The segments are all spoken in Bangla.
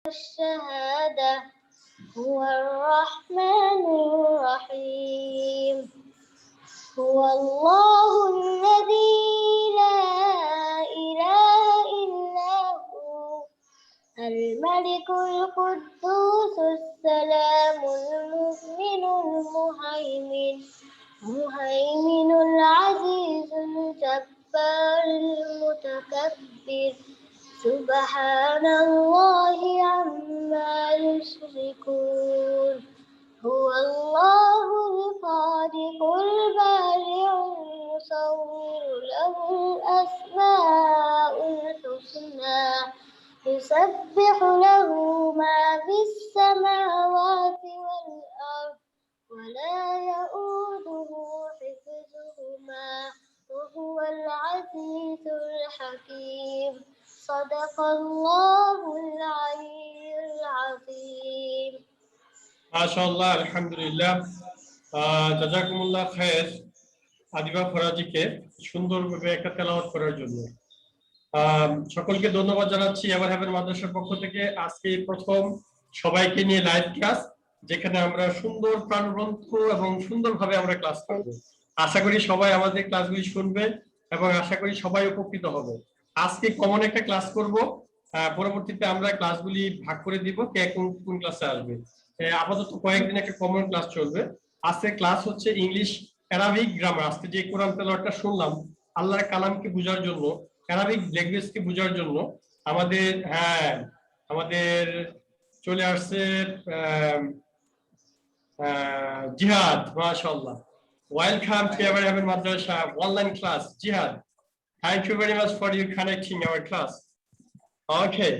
الشهادة هو الرحمن الرحيم هو الله الذي لا إله إلا هو الملك القدوس السلام المؤمن المهيمن العزيز الجبار المتكبر سبحان الله عما يشركون هو الله الخالق البارئ المصور له الأسماء الحسنى يسبح له ما في السماوات والأرض ولا يؤوده حفظهما وهو العزيز الحكيم صدق الله العلي العظيم ما شاء الله الحمد لله জাযাকুমুল্লাহ খায়ের আদিবা ফরাজিকে সুন্দরভাবে একটা তেলাওয়াত করার জন্য সকলকে ধন্যবাদ জানাচ্ছি এভার হেভেন মাদ্রাসার পক্ষ থেকে আজকে প্রথম সবাইকে নিয়ে লাইভ ক্লাস যেখানে আমরা সুন্দর প্রাণবন্ত এবং সুন্দরভাবে আমরা ক্লাস করব আশা করি সবাই আমাদের ক্লাসগুলি শুনবে এবং আশা করি সবাই উপকৃত হবে আজকে কমন একটা ক্লাস করব পরবর্তীতে আমরা ক্লাসগুলি ভাগ করে দিব কে কোন ক্লাসে আসবে আপাতত কয়েকদিন একটা কমন ক্লাস চলবে আজকে ক্লাস হচ্ছে ইংলিশ অ্যারাবিক গ্রামার আজকে যে কোরআন তেলাওয়াতটা শুনলাম আল্লাহর কালামকে বোঝার জন্য অ্যারাবিক ল্যাঙ্গুয়েজকে বোঝার জন্য আমাদের চলে আসছে জিহাদ মাশাআল্লাহ welcome to Ever Heaven Madrasa online class Jihad thank you very much for you connecting our class okay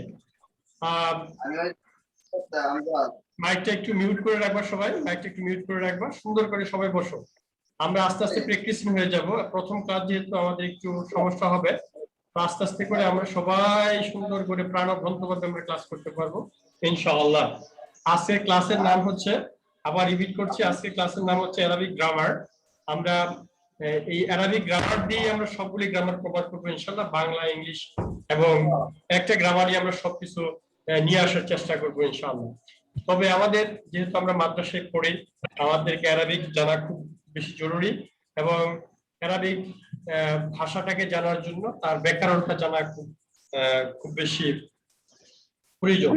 মাইকটা একটু মিউট করে রাখবা সবাই মাইকটা একটু মিউট করে রাখবা সুন্দর করে সবাই বসো আমরা আস্তে আস্তে প্র্যাকটিসিং হয়ে যাব প্রথম ক্লাস যেহেতু আমাদের একটু সমস্যা হবে আস্তে আস্তে করে আমরা সবাই সুন্দর করে প্রাণবন্তভাবে আমরা ক্লাস করতে পারবো ইনশাআল্লাহ আজকে ক্লাসের নাম হচ্ছে আবার রিপিট করছি আজকে ক্লাসের নাম হচ্ছে অ্যারাবিক গ্রামার আমরা এই অ্যারাবিক গ্রামার দিয়ে আমরা সবগুলি গ্রামার কভার করবো ইনশাআল্লাহ বাংলা ইংলিশ এবং একটা গ্রামারই আমরা সবকিছু নিয়ে আসার চেষ্টা করবো ইনশাআল্লাহ তবে আমাদের যেহেতু আমরা মাদ্রাসায় পড়ি আমাদেরকে অ্যারাবিক জানা খুব বেশি জরুরি এবং অ্যারাবিক ভাষাটাকে জানার জন্য তার ব্যাকরণটা জানা খুব বেশি প্রয়োজন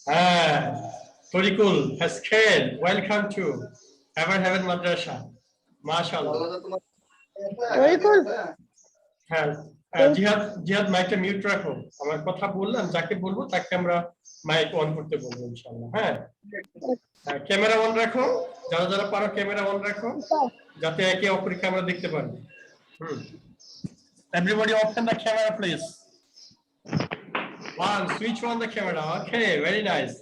হ্যাঁ তরিকুল হাসকেন welcome to Ever Heaven Madrasa মাশাআল্লাহ তরিকুল হ্যাঁ জিহাদ মাইকটা মিউট রাখো আমার কথা বললাম যাকে বলবো তাকে আমরা মাইক অন করতে বলবো ইনশাআল্লাহ হ্যাঁ ক্যামেরা অন রাখো যারা যারা পারো ক্যামেরা অন রাখো যাতে একে অপরকে আমরা দেখতে পারি everybody open the camera please switch on the camera okay very nice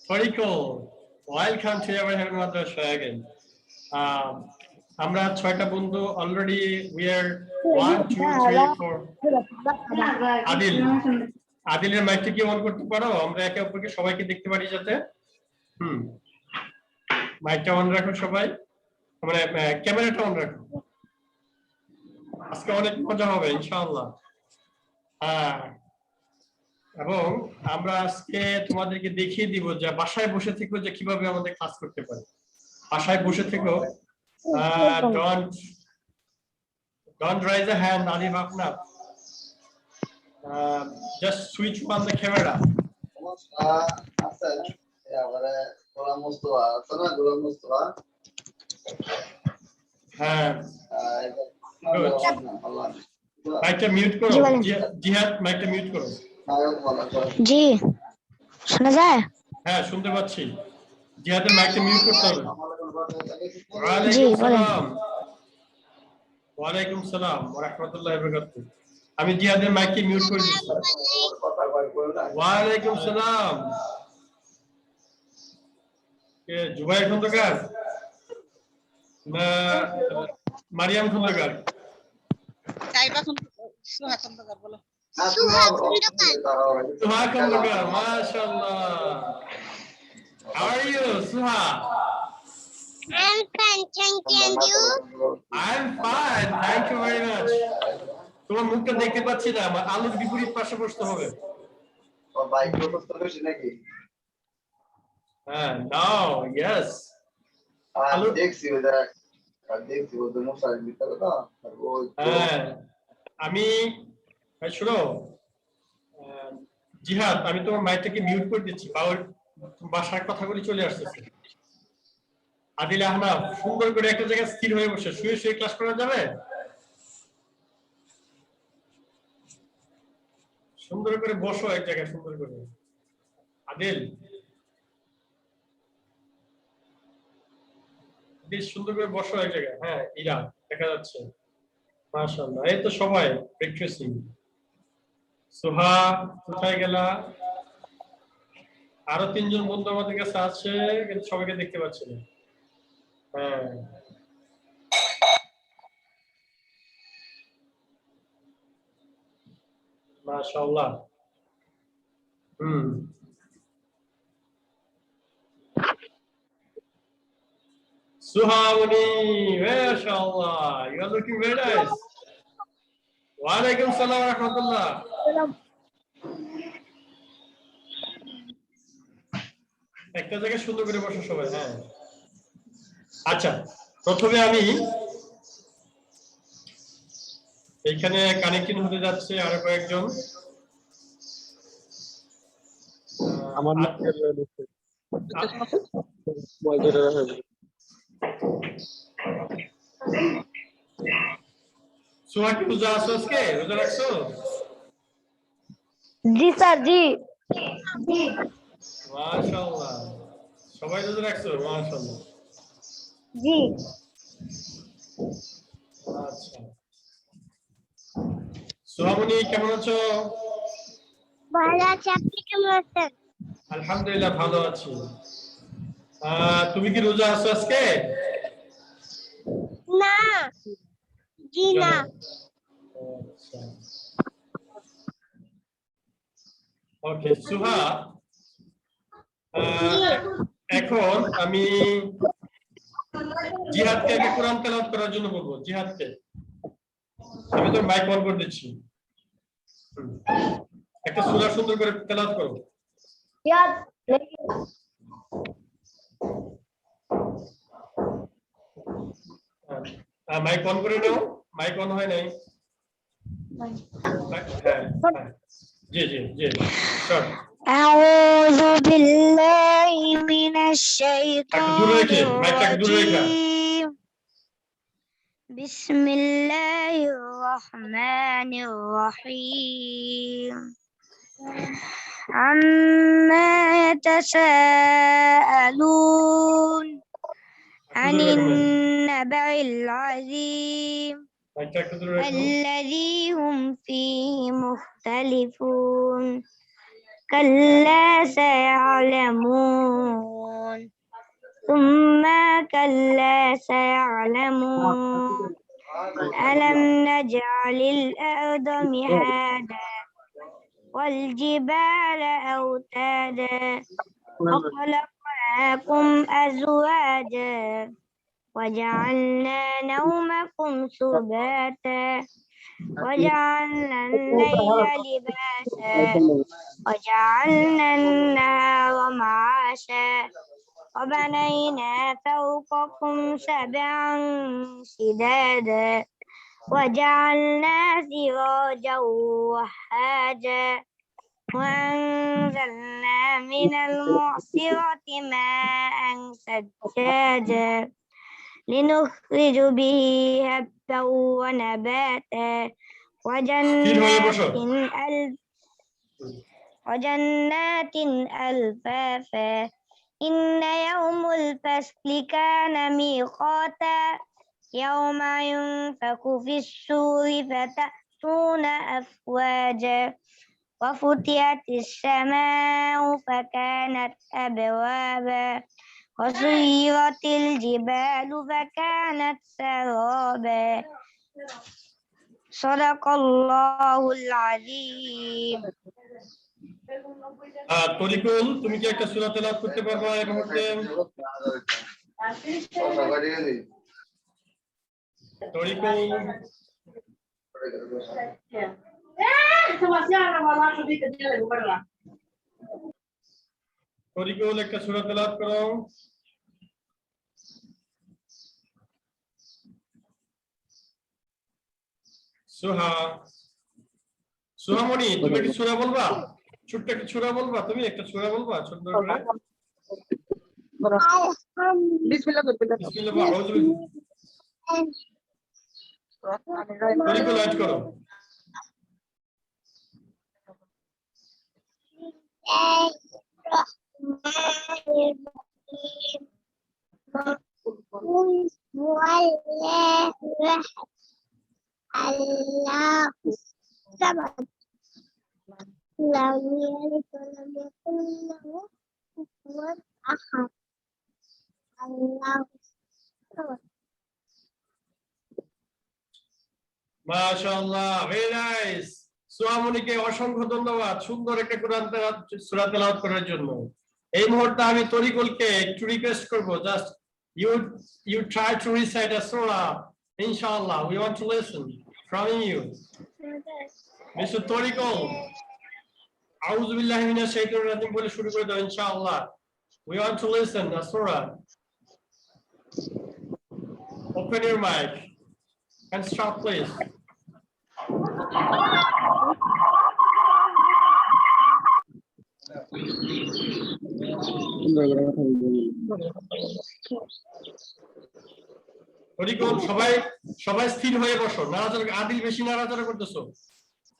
very cool welcome to our heaven madrasa again আমরা 6টা বন্ধু অলরেডি we are 1 2 3 4 আদিলের মাইকটা কি অন করতে পারো আমরা একে অপরকে সবাইকে দেখতে পারি যাতে মাইকটা অন রাখো সবাই মানে ক্যামেরাটা অন রাখো আজকে অনেক মজা হবে ইনশাআল্লাহ এবং আমরা আজকে তোমাদেরকে দেখিয়ে দিব যে বাসায় বসে থেকে যে কিভাবে আমাদের ক্লাস করতে পারি বাসায় বসে থেকেও don't raise a hand Alif Afnab just switch on the camera মাইকটা মিউট করো জিহাদ মাইকটা মিউট করো জি শোনা যায় হ্যাঁ শুনতে পাচ্ছি জিহাদের মাইকটা মিউট করতে হবে ওয়ালাইকুম সালাম ওয়ালাইকুম সালাম ওয়া রাহমাতুল্লাহি ওয়া বারাকাতুহু আমি জিহাদের মাইককে মিউট করে দিচ্ছি ওয়ালাইকুম সালাম কে জুবাইর খন্দকার না মারিয়াম খন্দকার চাইবা সুহা খন্দকার বলো সুহা খন্দকার মাশাআল্লাহ how are you সুহা I'm fine thank you I'm fine thank you very much তোমার মুখটা দেখতে পাচ্ছি না আমার আলোর বিপরীত পাশে বসতে হবে Now, yes. Hello. আমি শোনো জিহাদ, আমি তোমার মাইকটাকে মিউট করে দিচ্ছি, বাসার কথাগুলি চলে আসতেছে। আদিল আহনাফ, সুন্দর করে একটা জায়গায় স্থির হয়ে বসে শুয়ে শুয়ে ক্লাস করা যাবে? সুন্দর করে বসো এক জায়গায়, সুন্দর করে। আদিল, বেশ সুন্দর করে বসো এক জায়গায়। হ্যাঁ, ইরা দেখা যাচ্ছে, মাশাআল্লাহ। এই তো সবাই প্র্যাকটিসিং। সোহা কোথায় গেলা? আরো 3 জন বন্ধু আমাদের কাছে আছে, কিন্তু সবাইকে দেখতে পাচ্ছি না। হ্যাঁ, মাশাআল্লাহ। Suhamani, mashallah, you are looking very nice. Wa alaikum salam wa rahmatullah. একটা জায়গায় সুন্দর করে বসো সবাই। হ্যাঁ, আচ্ছা, প্রথমে আমি এইখানে কানেক্টিং হতে যাচ্ছে আরো কয়েকজন। আমার সোহা কি রোজা আছো আজকে? রোজা রাখছো? জি স্যার, জি। মাশাআল্লাহ, সবাই রোজা রাখছো? মাশাআল্লাহ, জি। আচ্ছা, সোহামনি কেমন আছো? ভালো আছি, আপনি কেমন আছেন? আলহামদুলিল্লাহ ভালো আছি। তুমি কি রোজা আছো আজকে? না, জি না। আচ্ছা, ওকে সুহা, এখন আমি জিহাদকে আগে কোরআন তেলাওয়াত করার জন্য বলবো। জিহাদকে আমি তো মাইক অন করে দিচ্ছি, একটা সূরা সুন্দর করে তেলাওয়াত করো। জিহাদ, মাইক অন করে নাও, মাইক অন হয় নাই। জি জি জি, স্টার্ট। أعوذ بالله من الشيطان الرجيم. بسم الله الرحمن الرحيم. عما يتساءلون عن النبأ العظيم الذي هم فيه مختلفون كلا سيعلمون ثم كلا سيعلمون ألم نجعل الأرض مهادا والجبال أوتادا وخلقناكم أزواجا وجعلنا نومكم سباتا وجعلنا الليل لباسا وجعلنا النهار معاشا وبنينا فوقكم سبعا شدادا وجعلنا سراجا وهاجا وأنزلنا من المعصرة ماء ثجاجا لنخرج به هبا ونباتا وجنات ألفافا إن يوم الفصل كان ميقاتا يوم ينفخ في الصور فتأتون أفواجا وفتحت السماء فكانت أبوابا وسيرت الجبال فكانت سرابا صدق الله العظيم. তরিকুল, তুমি কি একটা সূরা তেলাওয়াত করতে পারবা এই মুহূর্তে? তরিকুল, তরিকুল একটা সূরা তেলাওয়াত করো। সুহামণি তুমি কি সূরা বলবা? ছোট্ট একটা সূরা বলবা? তুমি একটা সূরা বলবা সুন্দর করে? বিসমিল্লাহ বিসমিল্লাহ আউযু তরিকুল অ্যাড করো। Allah samad lam yalid wa lam yakul lahu kufuwan ahad Allah samad মাশাআল্লাহ, ভেরি নাইস। সুহামণিকে অসংখ্য ধন্যবাদ সুন্দর একটা কোরআন সূরা তেলাওয়াত করার জন্য। এই মুহূর্তে আমি তরিকুলকে একটু রিকোয়েস্ট করব, just you try to recite a surah, inshallah we want to listen from you. Mr. Torikul, আউযু বিল্লাহি মিনাশ শাইতানির রাজিম বলে শুরু করে দাও ইনশাআল্লাহ। We want to listen a surah. Open your mic and start please. Tarikul সবাই স্থির হয়ে বসো। নাড়াচাড়া, আদিল বেশি নাড়াচাড়া করতেছো,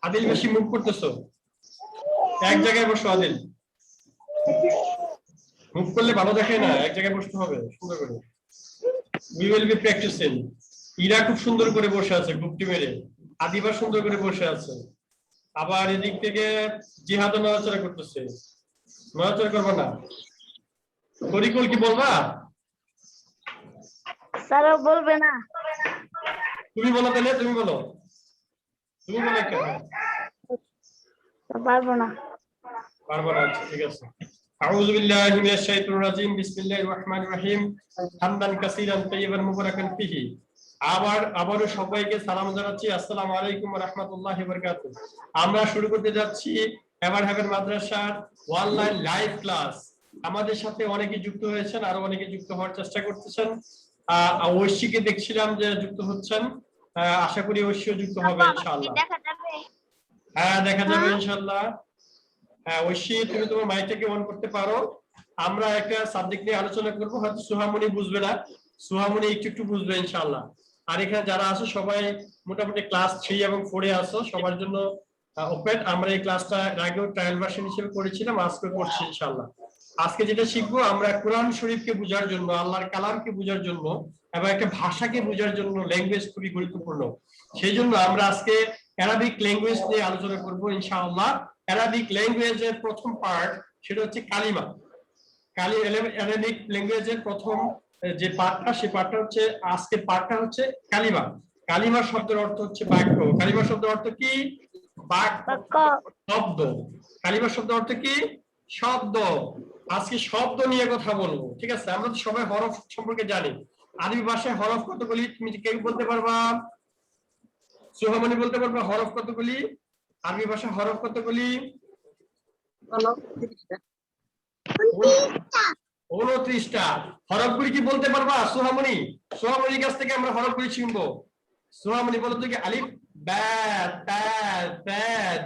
আদিল বেশি মুভ করতেছো। এক জায়গায় বসো আদিল, মুভ করলে ভালো দেখে না, এক জায়গায় বসতে হবে সুন্দর করে। We will be practicing. Ira খুব সুন্দর করে বসে আছে গুপ্তি মেরে, আদিবা সুন্দর করে বসে আছে, আবার এদিক থেকে জিহাদ নড়াচড়া করতেছে। নড়াচড়া করবো না। তরিকুল কি বলবা? স্যার বলবে না, তুমি বলো তাহলে, তুমি বলো কেন পারবো না। পারবো না, ঠিক আছে। আউযু বিল্লাহি মিনাশ শাইতানির রাজিম বিসমিল্লাহির রহমানির রহিম হামদান কাসীরান তাইয়িবান মুবারাকান ফিহি। আবারও সবাইকে সালাম জানাচ্ছি, আসসালামু আলাইকুম ওয়া রাহমাতুল্লাহি ওয়া বারাকাতুহু। আমরা শুরু করতে যাচ্ছি এভার হেভেন মাদ্রাসার অনলাইন লাইভ ক্লাস। আমাদের সাথে অনেকে যুক্ত হয়েছেন, আরো অনেকে যুক্ত হওয়ার চেষ্টা করতেছেন। ঐশীকে দেখছিলাম যে যুক্ত হচ্ছেন, আশা করি ঐশীও যুক্ত হবে ইনশাআল্লাহ। হ্যাঁ, দেখা যাবে ইনশাআল্লাহ। হ্যাঁ ঐশী, তুমি তোমার মাইকটাকে অন করতে পারো। আমরা একটা সাবজেক্ট নিয়ে আলোচনা করব, হয়তো সুহামণি বুঝবে না, সুহামণি একটু বুঝবে ইনশাআল্লাহ। আর এখানে যারা আছে সবাই মোটামুটি ক্লাস 3 এবং 4 এ আছো, সবার জন্য ওপেন। আমরা এই ক্লাসটা আগেও ট্রায়াল ভার্সন হিসেবে করেছিলাম, আজকে করছি ইনশাআল্লাহ। আজকে যেটা শিখবো আমরা কোরআন শরীফকে বোঝার জন্য, আল্লাহর কালামকে বোঝার জন্য এবং একটা ভাষাকে বোঝার জন্য ল্যাঙ্গুয়েজ খুবই গুরুত্বপূর্ণ। সেই জন্য আমরা আজকে অ্যারাবিক ল্যাঙ্গুয়েজ নিয়ে আলোচনা করব ইনশাআল্লাহ। অ্যারাবিক ল্যাঙ্গুয়েজের প্রথম পার্ট সেটা হচ্ছে কালিমা। অ্যারাবিক ল্যাঙ্গুয়েজের প্রথম যে পার্টটা, সেই পার্টটা হচ্ছে, আজকের পার্টটা হচ্ছে কালিমা। কালিমা শব্দের অর্থ হচ্ছে বাক্য। কালিমা শব্দের অর্থ কি? বাক্য, শব্দ। কালিমা শব্দের অর্থ কি? শব্দ। আজকে শব্দ নিয়ে কথা বলবো, ঠিক আছে? আমরা তো সবাই হরফ সম্পর্কে জানি। আরবি ভাষায় হরফ কতগুলি তুমি কেউ বলতে পারবা? সুহামণি বলতে পারবা হরফ কতগুলি? আরবি ভাষায় হরফ কতগুলি? 29টা। হরফগুলি কি বলতে পারবা সুহামণি? সুহামণির কাছ থেকে আমরা হরফগুলি চিনবো। সুহামণি বলো তো কি, আলিফ, বা, তা, তা,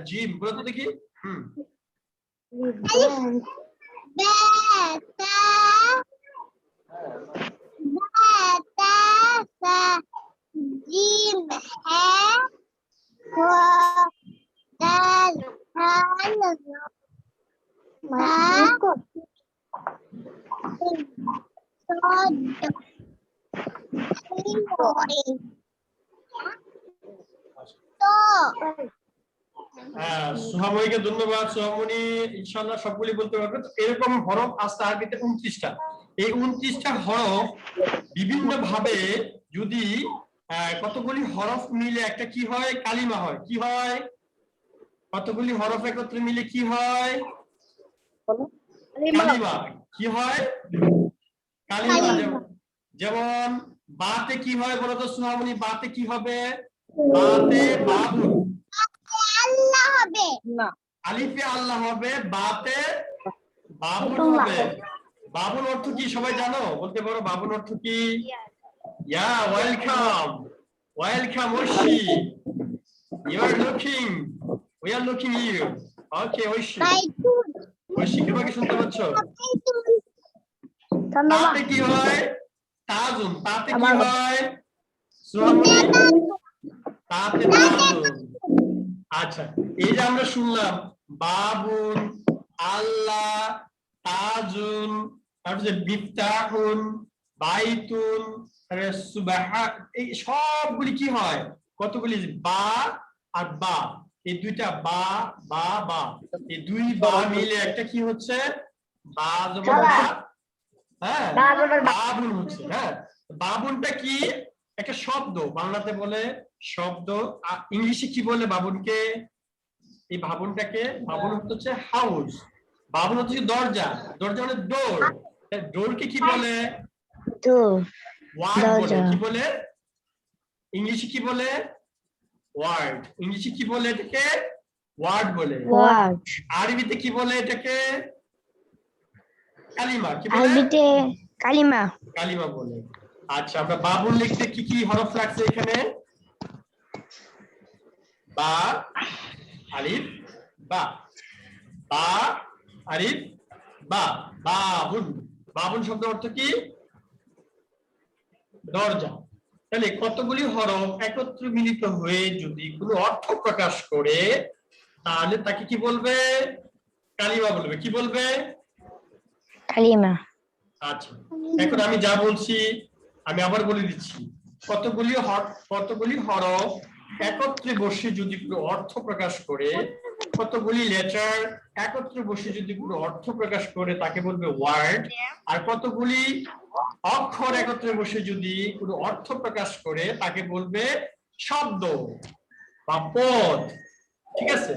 জিম, বলো তো দেখি। जीम है वो दाल हाल को সুহামণিকে ধন্যবাদ। সুহামণি ইনশাআল্লাহ সবগুলি বলতে পারবে। এরকম হরফ আছে আরবিতে 29টা। এই 29টা হরফ বিভিন্ন ভাবে যদি কতগুলি হরফ মিলে একটা কি হয়? কালিমা হয়। কি হয়? কতগুলি হরফ একত্রে মিলে কি হয়? কালিমা। কি হয়? কালিমা। যেমন বাতে কি হয় বলো তো সুহামণি? বাতে কি হবে? বাতে বাবু, আল্লাহ হবে না, আলিফে আল্লাহ হবে, বাতে বাবুন হবে। বাবুন অর্থ কি সবাই জানো? বলতে পারো বাবুন অর্থ কি? Yeah, welcome. Welcome Oishi. You are looking. We are looking you. Okay, Oishi. Oishi তোমাকে শুনতে পাচ্ছ? তাতে কি হয়? তাজুন। তাতে কি হয়? সুহামনি। তাতে তাজুন। আচ্ছা, এই যে আমরা শুনলাম বাবুন, আল্লাহ, তাজুন, তারপর যে মিফতাহুন, বাইতুন, সুবাহা, এই সবগুলি কি হয়? কতগুলি বা আর বা, এই দুইটা বা বা বা, এই দুই বা মিলে একটা কি হচ্ছে? বা জবর বা, হ্যাঁ, বাবুন হচ্ছে। হ্যাঁ, বাবুনটা কি? একটা শব্দ, বাংলাতে বলে শব্দ, ইংলিশে কি বলে বাবুনকে? এই বাবুনটাকে, বাবুন হচ্ছে হাউস। বাবুন হচ্ছে দরজা। দরজা মানে ডোর। ডোরকে কি বলে? ওয়ার্ড বলে। কি বলে? ইংলিশে কি বলে? ওয়ার্ড। ইংলিশে কি বলে এটাকে? ওয়ার্ড বলে। আরবিতে কি বলে এটাকে? কালিমা। কি বলে? আরবিতে কালিমা। কালিমা বলে। আচ্ছা, আমরা বাবুন লিখতে কি কি হরফ লাগছে এখানে? বা, আলিফ, বা। বা, আলিফ, বা। বাবুন। বাবুন শব্দের অর্থ কি? দরজা। তাহলে কতগুলি হরফ একত্রে মিলিত হয়ে যদি কোনো অর্থ প্রকাশ করে, তাহলে তাকে কি বলবে? কালিমা বলবে। কি বলবে? কালিমা। আচ্ছা, এখন আমি যা বলছি আমি আবার বলে দিচ্ছি। কতগুলি হরফ একত্রে বসে যদি কোনো অর্থ প্রকাশ করে, কতগুলি লেটার একত্রে বসে যদি কোনো অর্থ প্রকাশ করে তাকে বলবে ওয়ার্ড। আর কতগুলি অক্ষর একত্রে বসে যদি কোনো অর্থ প্রকাশ করে তাকে বলবে শব্দ বা পদ। ঠিক আছে?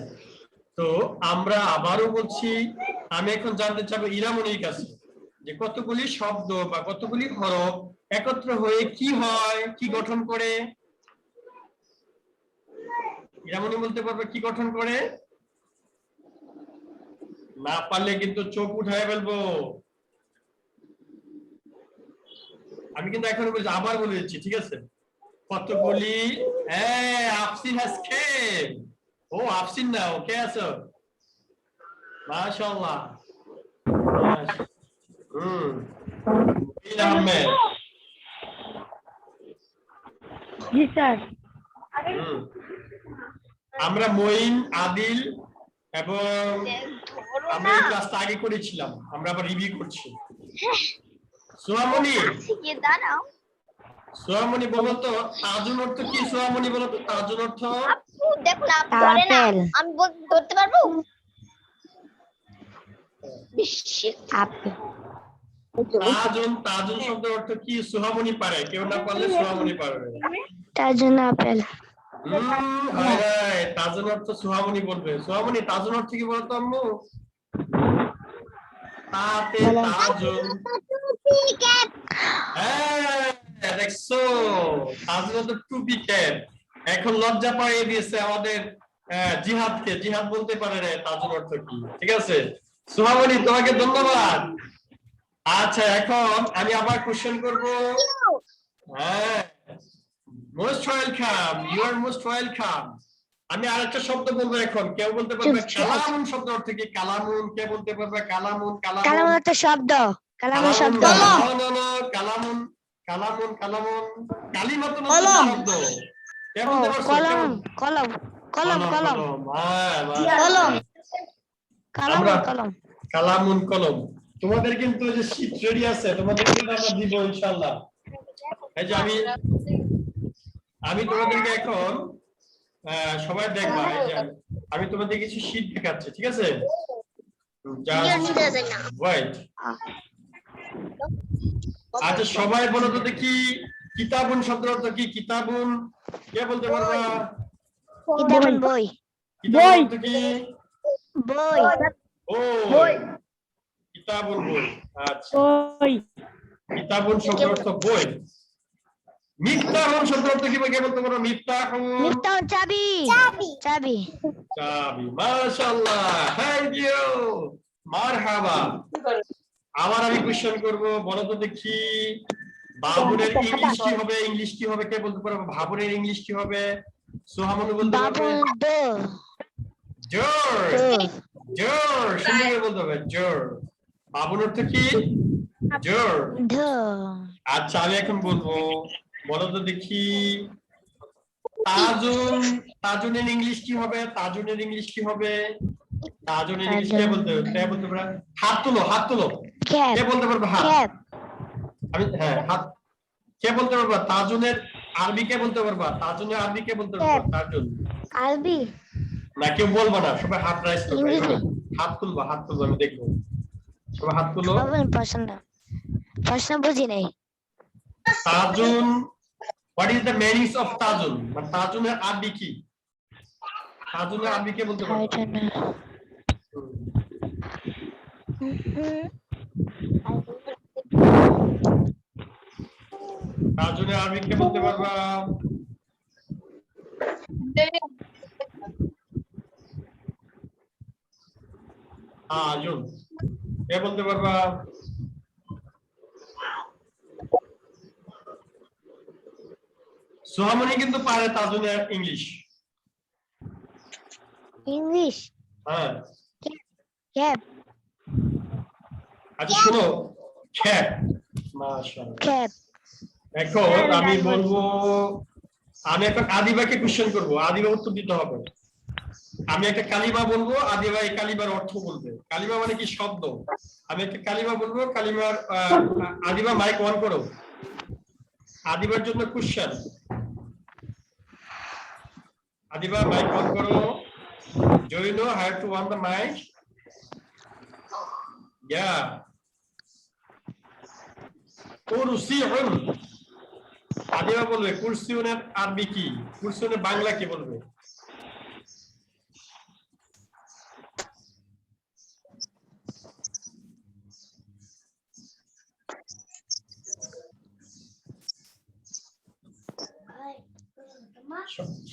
তো আমরা আবারও বলছি, আমি এখন জানতে চাবো ইরামনির কাছে যে কতগুলি শব্দ বা কতগুলি হরফ একত্র হয়ে কি হয়, কি গঠন করে? ইরামনি বলতে পারবে কি গঠন করে? না পারলে কিন্তু চোখ উঠায় ফেলবো। আমি কিন্তু এখন বলছি, আবার বলে দিচ্ছি, ঠিক আছে? কতগুলি, আফসিন হ্যাজ কেম। ও আফসিন না, ওকে আছো? মাশাআল্লাহ। আহমেদ। জি স্যার। আমরা মঈন, আদিল এবং আমরা এই ক্লাসটা আগে করেছিলাম, আমরা আবার রিভিউ করছি। সোহামনি, সোহামনি বলো তো তাজুন অর্থ কি? সোহামনি বলো তো তাজুন অর্থ? দেখুন আপনি বলেন না, আমি বলতে পারবো? তাজুন, তাজুন শব্দের অর্থ কি? সোহামনি পারে, কেউ না পারলে সোহামনি পারবে। তাজুন আপেল। তাজুন অর্থ সোহামনি বলবে। সোহামনি তাজুন অর্থ কি বলতো আম্মু? তাতে তাজুন। দেখছো, তাজুন অর্থ টুপি ক্যাপ। এখন লজ্জা পাইয়ে দিয়েছে আমাদের জিহাদকে। জিহাদ বলতে পারে না তাজুন অর্থ কি। ঠিক আছে সোহামনি, তোমাকে ধন্যবাদ। আচ্ছা, এখন আমি আবার কোশ্চেন করব। হ্যাঁ, most welcome, you are most welcome. আমি আরেকটা শব্দ বলবো এখন, কেউ বলতে পারবে কালামুন শব্দ অর্থ কি? কালামুন, কে বলতে পারবে? কালামুন, কালামুন। কালামুন একটা শব্দ। কালামুন শব্দ। কালামুন, কালামুন, কালামুন। কালিমাতুন শব্দ। কে বলতে পারছো? কলম, কলম, কলম, কলম, কলম, কালামুন, কলম। কালামুন, কলম। তোমাদের কিন্তু যে শীট রেডি আছে, তোমাদের কিন্তু আমরা দিব ইনশাআল্লাহ। এই যে আমি তোমাদেরকে এখন সবাই দেখবা, এই যে আমি তোমাদের কিছু শীট দেখাচ্ছি, ঠিক আছে? আচ্ছা, সবাই বলো তো দেখি কিতাবুন শব্দের অর্থ কি? কিতাবুন, কে বলতে পারবা? কিতাবুন বই। কিতাবুন অর্থ কি? বই। বই। কিতাবুন বই। আচ্ছা, কিতাবুন শব্দের অর্থ বই। মিফতাহুন শব্দের অর্থ কি? কে বলতে পারো? মিফতাহুন। মিফতাহুন চাবি। চাবি। চাবি। মাশাআল্লাহ, থ্যাংক ইউ। মারহাবা। আবার আমি কোশ্চেন করব, বলো তো দেখি বাবুরের ইংলিশ কি হবে? ইংলিশ কি হবে কে বলতে পারবে? বাবুরের ইংলিশ কি হবে? সোহামনু বলতে পারবে? জোর, জোর, সুন্দর করে বলতে হবে জোর। বাবুর অর্থ কি? জোর। আচ্ছা আমি এখন বলবো, বলো তো দেখি তাজুন, তাজুনের ইংলিশ কি হবে? তাজুনের ইংলিশ কি হবে? তাজুনের ইংলিশ কে বলতে হবে? কে বলতে পারবে? হাত তুলো, হাত তুলো। কে বলতে পারবে হাত? আমি হ্যাঁ হাত। কে বলতে পারবা? তাজুনের আরবি কে বলতে পারবা? তাজুনের আরবি কে বলতে পারবা? তাজুন আরবি না, কেউ বলবা না, সবাই হাত রাইজ করবে। এইভাবে হাত তুলবা, হাত তুলবা, আমি দেখবো। সবাই হাত তুলো। প্রশ্ন বুঝি নাই। তাজুন, what is the meaning of তাজুন? মানে তাজুনের আরবি কি? তাজুনের আরবি কে বলতে পারবা? তাজুনের আরবি কে বলতে পারবা? তাজুন কে বলতে পারবা? সোহামনি কিন্তু পারে তাজুনের ইংলিশ। ইংলিশ হ্যাঁ ক্যাপ আচ্ছা শোনো, খ্যাপ, মাশাআল্লাহ। ক্যাপ দেখো আমি বলবো, আমি একটা আদিবাকে কোশ্চেন করব, আদিবা উত্তর দিতে হবে। আমি একটা কালিমা বলবো, আদিবা এই কালিমার অর্থ বলবে। কালিমা মানে কি? শব্দ। আমি একটা কালিমা বলবো, কালিমার আদিবা মাইক অন করো। আদিবার জন্য কোশ্চেন। আদিবা মাইক অন করো। Do you know how to on the mic? Yeah. কুরসিউন। আদিবা বলবে কুরসিউনের আরবি কি? কুরসিউনের বাংলা কি বলবে?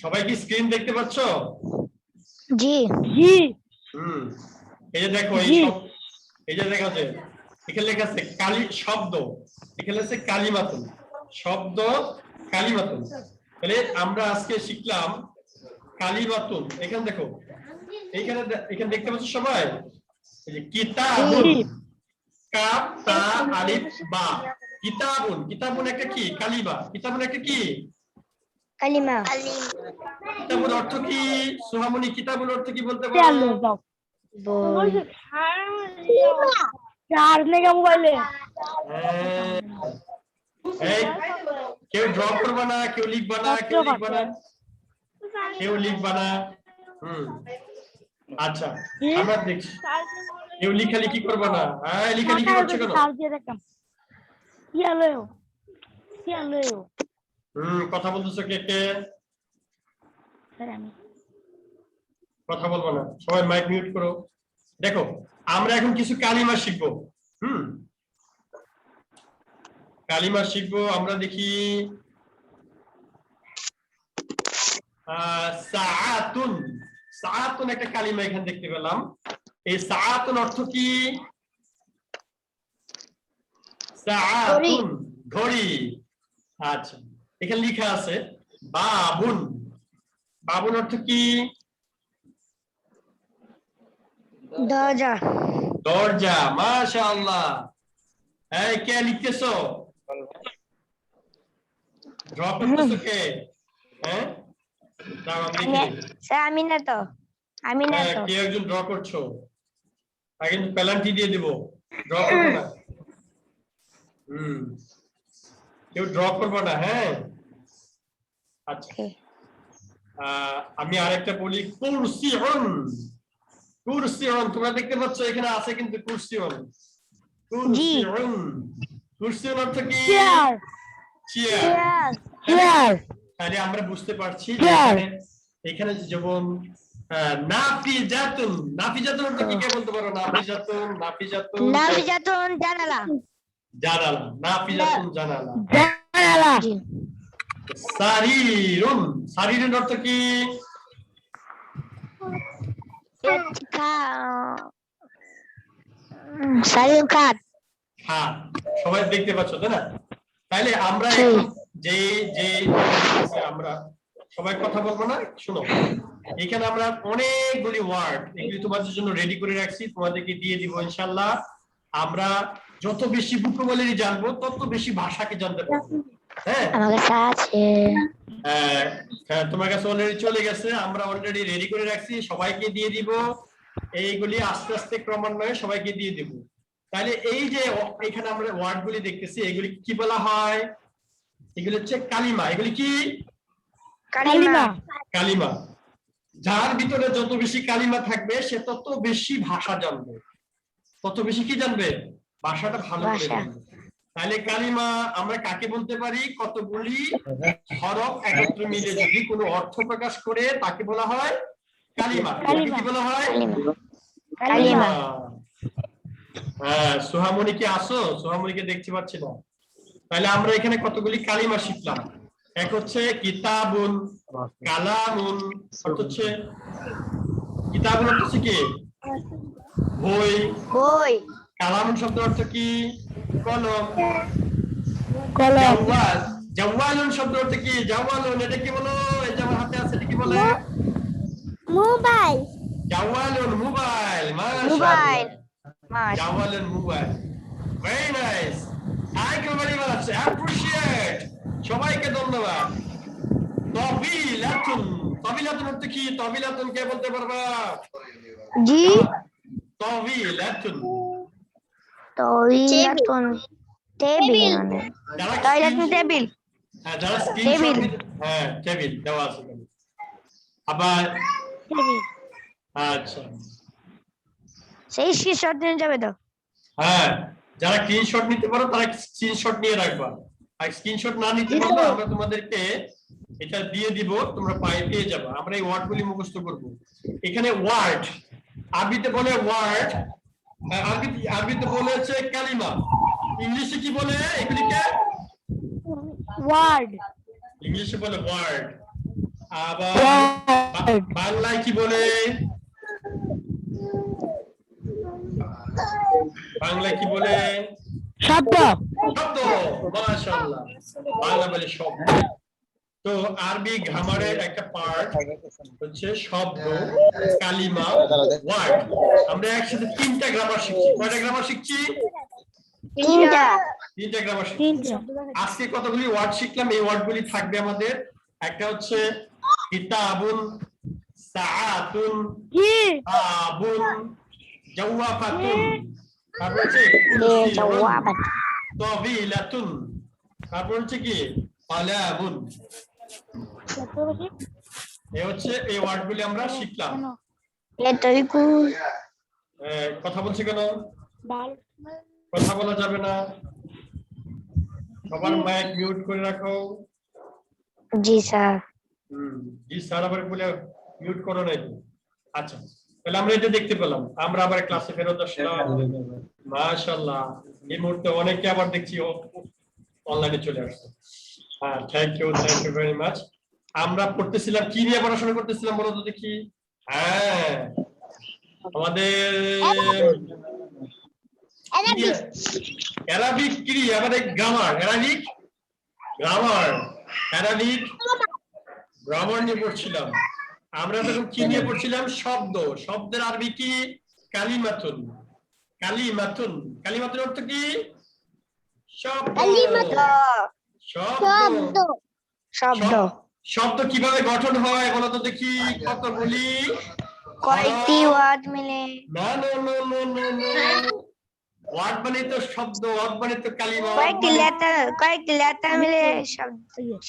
সবাই কি স্ক্রিন দেখতে পাচ্ছ? জি জি এই যে দেখো, এই যে দেখা যায় এখানে লেখা আছে কালি শব্দ, এখানে আছে কালিমাতুন শব্দ, কালিমাতুন। তাহলে আমরা আজকে শিখলাম কালিমাতুন। এখানে দেখো, এখানে এখানে দেখতে পাচ্ছ সবাই? এই যে কিতাবুন, কাফ তা আলিফ বা। কিতাবুন, কিতাবুন একটা কি? কালিমা। কিতাবুন একটা কি? কালিমা। কিতাবুল অর্থ কি? সুহামনি কিতাবুল অর্থ কি বলতে পারো? বই। এই কেউ ড্র করবা না, কেউ লিখবা না, কেউ লিখবা না, কেউ লিখবা না। আচ্ছা আমরা দেখছি, কেউ লিখালিখি করবা না। হ্যাঁ লিখালিখি করছো কেন? কথা বলতেছো কে কে? কথা বলবো না, সবাই মাইক মিউট করো। দেখো আমরা এখন কিছু কালিমা শিখবো। কালিমা শিখবো আমরা। দেখি সাআতুন, সাআতুন একটা কালিমা এখানে দেখতে পেলাম। এই সাআতুন অর্থ কি? সাআতুন ঘড়ি। আচ্ছা এখানে লেখা আছে বাবুন। বাবুন অর্থ কি? দরজা। দরজা। মাশাআল্লাহ। এই কে লিখতেছো? ড্র করতেছো কে? হ্যাঁ স্যার আমি না তো, আমি না তো। কে একজন ড্র করছো? আগে পেনাল্টি দিয়ে দিব, ড্র করবো না। কেউ ড্র করবো না। হ্যাঁ আচ্ছা আমি আরেকটা বলি, কুরসিউন। কুরসিউন তোমরা দেখতে পাচ্ছ এখানে আছে কিন্তু কুরসিউন। কুরসিউন, কুরসিউন অর্থ কি? চেয়ার। চেয়ার। তাহলে আমরা বুঝতে পারছি যে এখানে যেমন নাফিজাতুন, নাফিজাতুন অর্থ কি? কে বলতে পারো? নাফিজাতুন, নাফিজাতুন, নাফিজাতুন জানালা। জানালা, নাফিজাতুন জানালা। জানালা। সারিরুন, সারিরুন অর্থ কি? সালিম খান। হ্যাঁ, সবাই দেখতে পাচ্ছ তাই না? তাইলে আমরা জি। এখন যে যে আমরা সবাই কথা বলবো না, শোনো। এখানে আমরা অনেকগুলি ওয়ার্ড এগুলি তোমাদের জন্য রেডি করে রাখছি, তোমাদেরকে দিয়ে দিব ইনশাআল্লাহ। আমরা যত বেশি ভোকাবুলারি জানবো তত বেশি ভাষাকে জানতে পারবো। হ্যাঁ, আমার কাছে আছে। হ্যাঁ, তোমার কাছে অলরেডি চলে গেছে, আমরা অলরেডি রেডি করে রাখছি, সবাইকে দিয়ে দিব। এইগুলি আস্তে আস্তে ক্রমান্বয়ে সবাইকে দিয়ে দিব। তাহলে এই যে এখানে আমরা ওয়ার্ড গুলি দেখতেছি, এগুলি কি বলা হয়? এগুলি হচ্ছে কালিমা। এগুলি কি? কালিমা। কালিমা। যার ভিতরে যত বেশি কালিমা থাকবে সে তত বেশি ভাষা জানবে, তত বেশি কি জানবে? ভাষাটা ভালো করে ভাষা। জানবে। তাহলে কালিমা আমরা কাকে বলতে পারি? কতগুলি হরফ একত্রে মিলে যদি কোনো অর্থ প্রকাশ করে তাকে বলা হয় কালিমা। তাকে কি বলা হয়? কালিমা। হ্যাঁ, সোহামণি কি আসো? সোহামণিকে দেখতে পাচ্ছি না। তাহলে আমরা এখানে কতগুলি কালিমা শিখলাম। এক হচ্ছে কিতাবুন, কালামুন অর্থ হচ্ছে কিতাবুন অর্থ হচ্ছে কি? বই। বই। কালামুন শব্দ অর্থ কি? কলম। কলম। জাওয়াল, জাওয়ালুন শব্দ অর্থ কি? জাওয়ালুন এটা কি বলো? এই যে আমার হাতে আছে এটা কি বলে? মোবাইল। জাওয়ালুন মোবাইল। মোবাইল। মাশাআল্লাহ, জাওয়ালুন mobile. Very nice, thank you very much, appreciate. সবাইকে ধন্যবাদ। তবিলাতুন, তবিলাতুন অর্থ কি? তবিলাতুন কে বলতে পারবা? জি। তবিলাতুন, টয়লেটন। টেবিল মানে। যারা টয়লেটন টেবিল। হ্যাঁ, যারা স্ক্রিনশট, হ্যাঁ টেবিল দেওয়া আছে এখানে। আবার টেবিল। আচ্ছা, সেই স্ক্রিনশট নিয়ে যাবে তো? হ্যাঁ, যারা স্ক্রিনশট নিতে পারো তারা স্ক্রিনশট নিয়ে রাখবা, আর স্ক্রিনশট না নিতে পারলে আমরা তোমাদেরকে এটা দিয়ে দিব, তোমরা পেয়ে যাবে। আমরা এই ওয়ার্ডগুলি মুখস্থ করব। এখানে ওয়ার্ড আরবিতে বলে ওয়ার্ড, আরবিতে বলে হচ্ছে কালিমা, ইংলিশে কি বলে এগুলিকে? ওয়ার্ড। ইংলিশে বলে ওয়ার্ড। আবার বাংলায় কি বলে? বাংলায় কি বলে? শব্দ। শব্দ। মাশাআল্লাহ, বাংলা বলে শব্দ। তো আরবি গ্রামারের একটা পার্ট হচ্ছে শব্দ, কালিমা, ওয়ার্ড। আমরা একসাথে তিনটা গ্রামার শিখছি। কয়টা গ্রামার শিখছি? তিনটা গ্রামার শিখছি। আজকে কতগুলি ওয়ার্ড শিখলাম, এই ওয়ার্ডগুলি থাকবে আমাদের। একটা হচ্ছে কিতাবুন, সাআতুন, আবুন, জাওয়াফাতুন, তারপর হচ্ছে কুরসিয়ুন, তাবিলাতুন, তারপর হচ্ছে কি কালামুন। এই হচ্ছে এই ওয়ার্ডগুলি আমরা শিখলাম। কথা বলছি কেন? কথা বলা যাবে না, সবার মাইক মিউট করে রাখো। জি স্যার। জি স্যার আবার বলে মিউট করো নাই তো। আচ্ছা, তাহলে আমরা এটা দেখতে পেলাম। আমরা আবার ক্লাসে ফেরত আসলাম। মাশাআল্লাহ, এই মুহূর্তে অনেকে আবার দেখছি অনলাইনে চলে আসছে। হ্যাঁ, থ্যাংক ইউ ভেরি মাচ। আমরা পড়তেছিলাম কি নিয়ে পড়াশোনা করতেছিলাম বলো তো দেখি? হ্যাঁ, আমাদের অ্যারাবিক কি? আমাদের গ্রামার, অ্যারাবিক গ্রামার নিয়ে পড়ছিলাম। আমরা তখন কি নিয়ে পড়ছিলাম? শব্দ। শব্দের আরবি কি? কালিমাতুন। কালিমাতুন, কালিমাতুন অর্থ কি? শব্দ। শব্দ। শব্দ। শব্দ কিভাবে গঠন হয় বলো তো দেখি? কতগুলি? কয়েকটি ওয়ার্ড মিলে। না না না না না না, ওয়ার্ড মানে তো শব্দ, ওয়ার্ড মানে তো কালিমা। কয়েকটি লেটার মিলে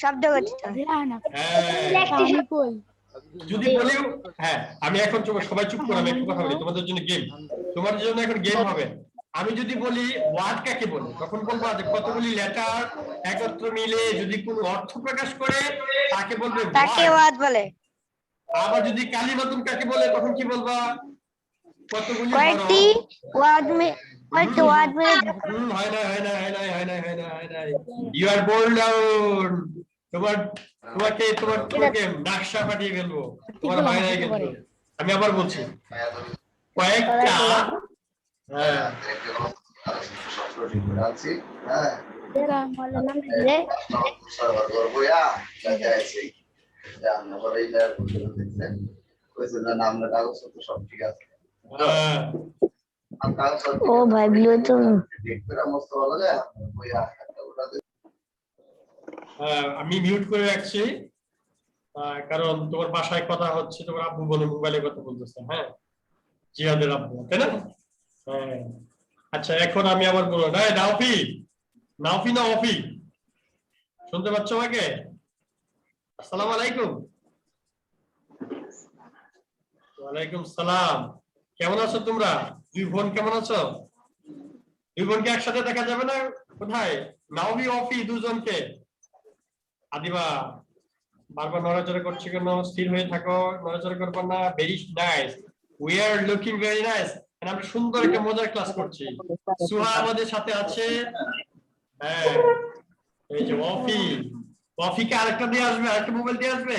শব্দ গঠিত। যদি বলি, হ্যাঁ আমি এখন সবাই চুপ করে, আমি একটু কথা বলি, তোমাদের জন্য গেম, তোমাদের জন্য এখন গেম হবে। আমি যদি বলি ওয়ার্ড কাকে বলে, তখন বলবো যে কতগুলি লেটার একত্র মিলে যদি কোনো অর্থ প্রকাশ করে তাকে বলবে ওয়ার্ড বলে। আবার যদি কালিমাতুন কাকে বলে তখন কি বলবা? কতগুলি কয়েকটি ওয়ার্ড মিলে। You are bold down. তোমাকে নাকশা পাঠিয়ে ফেলবো, তোমার বাইরে কিন্তু। আমি আবার বলছি, কয়েকটা হ্যাঁ হ্যাঁ ও ভাই ব্লুটুথ আমি মিউট করে রাখছি কারণ তোমার বাসায় কথা হচ্ছে, তোমার আব্বু বলে মোবাইলে কথা বলতেছে। হ্যাঁ, জিহাদের আব্বু, তাই না? হ্যাঁ, আচ্ছা এখন আমি আবার বলবো না, নাওফি নাওফি না অফি, শুনতে পাচ্ছ আমাকে? আসসালামু আলাইকুম। ওয়ালাইকুম সালাম। কেমন আছো তোমরা? দুই বোন কেমন আছো? দুই বোনকে একসাথে দেখা যাবে না? কোথায় নাওফি অফি দুজনকে? আদিবা বারবার নড়াচড়া করছে কেন? স্থির হয়ে থাকো, নড়াচড়া করবো না। Very nice, we are looking very nice. আমরা সুন্দর একটা মজার ক্লাস করছি। সুহা আমাদের সাথে আছে। হ্যাঁ, এই যে অফি, অফিকে আরেকটা দিয়ে আসবে, আরেকটা মোবাইল দিয়ে আসবে।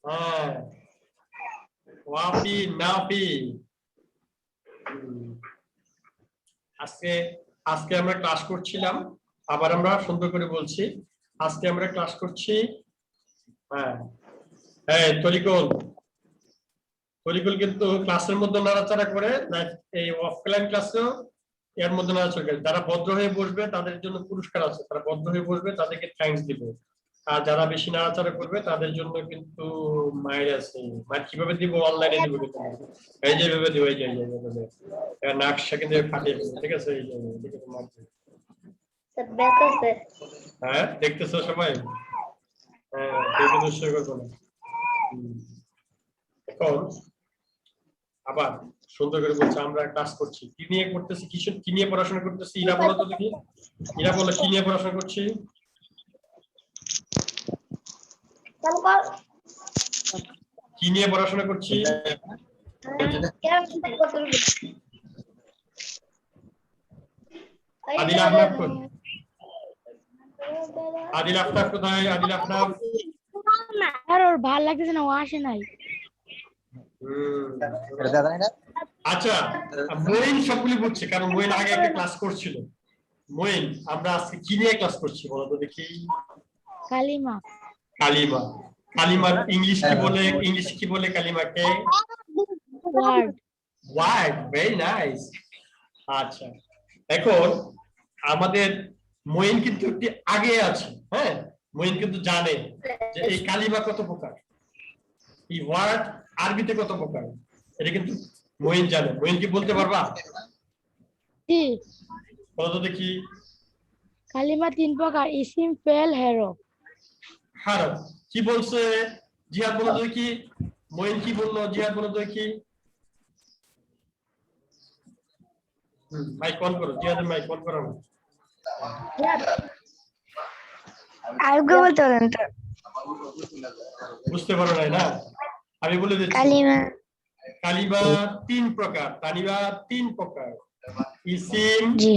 হ্যাঁ, ওয়াফি নাফি। আজকে আজকে আমরা ক্লাস করছিলাম, আবার আমরা সুন্দর করে বলছি, আজকে আমরা ক্লাস করছি। হ্যাঁ হ্যাঁ, তরিকুল তরিকুল কিন্তু ক্লাসের মধ্যে নাড়াচাড়া করে, এই অফলাইন ক্লাসেও এর মধ্যে নাড়াচাড়া করে। যারা ভদ্র হয়ে বসবে তাদের জন্য পুরস্কার আছে, তারা ভদ্র হয়ে বসবে তাদেরকে থ্যাঙ্কস দিব। আর যারা বেশি নাড়াচাড়া করবে তাদের জন্য কিন্তু মাইর আছে। মাইর কিভাবে দিব? অনলাইনে দিব কিন্তু। এই যে ভেবে দিব, এই যে নাকশা কিন্তু ফাটিয়ে ফেলবে, ঠিক আছে? এই যে হ্যাঁ, দেখতেছো সবাই? হ্যাঁ, দেখে নিশ্চয় করবো না। এখন আবার সুন্দর করে বলছে আমরা ক্লাস করছি। কি নিয়ে করতেছি? কি নিয়ে পড়াশোনা করতেছি? ইরা বলো তো দেখি, ইরা বলো কি নিয়ে পড়াশোনা করছি? কি নিয়ে পড়াশোনা করছি? আদিল আফনাফ আদিল আফনাফ কোথায়? আদিল আফনাফ আর ওর ভালো লাগতেছে না, ও আসে নাই। আচ্ছা, মইন সবগুলি বুঝছে কারণ মইন আগে একটা ক্লাস করছিল। মইন, আমরা আজকে কি নিয়ে ক্লাস করছি বলো তো দেখি? কালিমা। কালিমা। কালিমা ইংলিশ কি বলে? ইংলিশ কি বলে কালিমাকে? ওয়ার্ড। Word, very nice. আচ্ছা, এখন আমাদের মইন কিন্তু একটু আগে আছে। হ্যাঁ, মইন কিন্তু জানে যে এই কালিমা কত প্রকার, এই ওয়ার্ড আরবিতে কত প্রকার, এটা কিন্তু মইন জানে। মইন কি বলতে পারবা? জি। বলো তো দেখি। কালিমা 3 প্রকার, ইসিম, ফেল, হেরো। হারফ। কি বলছে জিহাদ? বলো তো দেখি। মইন কি বললো? জিহাদ বলো তো দেখি। মাইক অন করো, জিহাদের মাইক অন করো। আরবি বলতে পারেন তো? বুঝতে পারো নাই না? আমি বলে দিচ্ছি। কালিমা কালিমা 3 প্রকার। কালিমা 3 প্রকার। ইসিম, জি।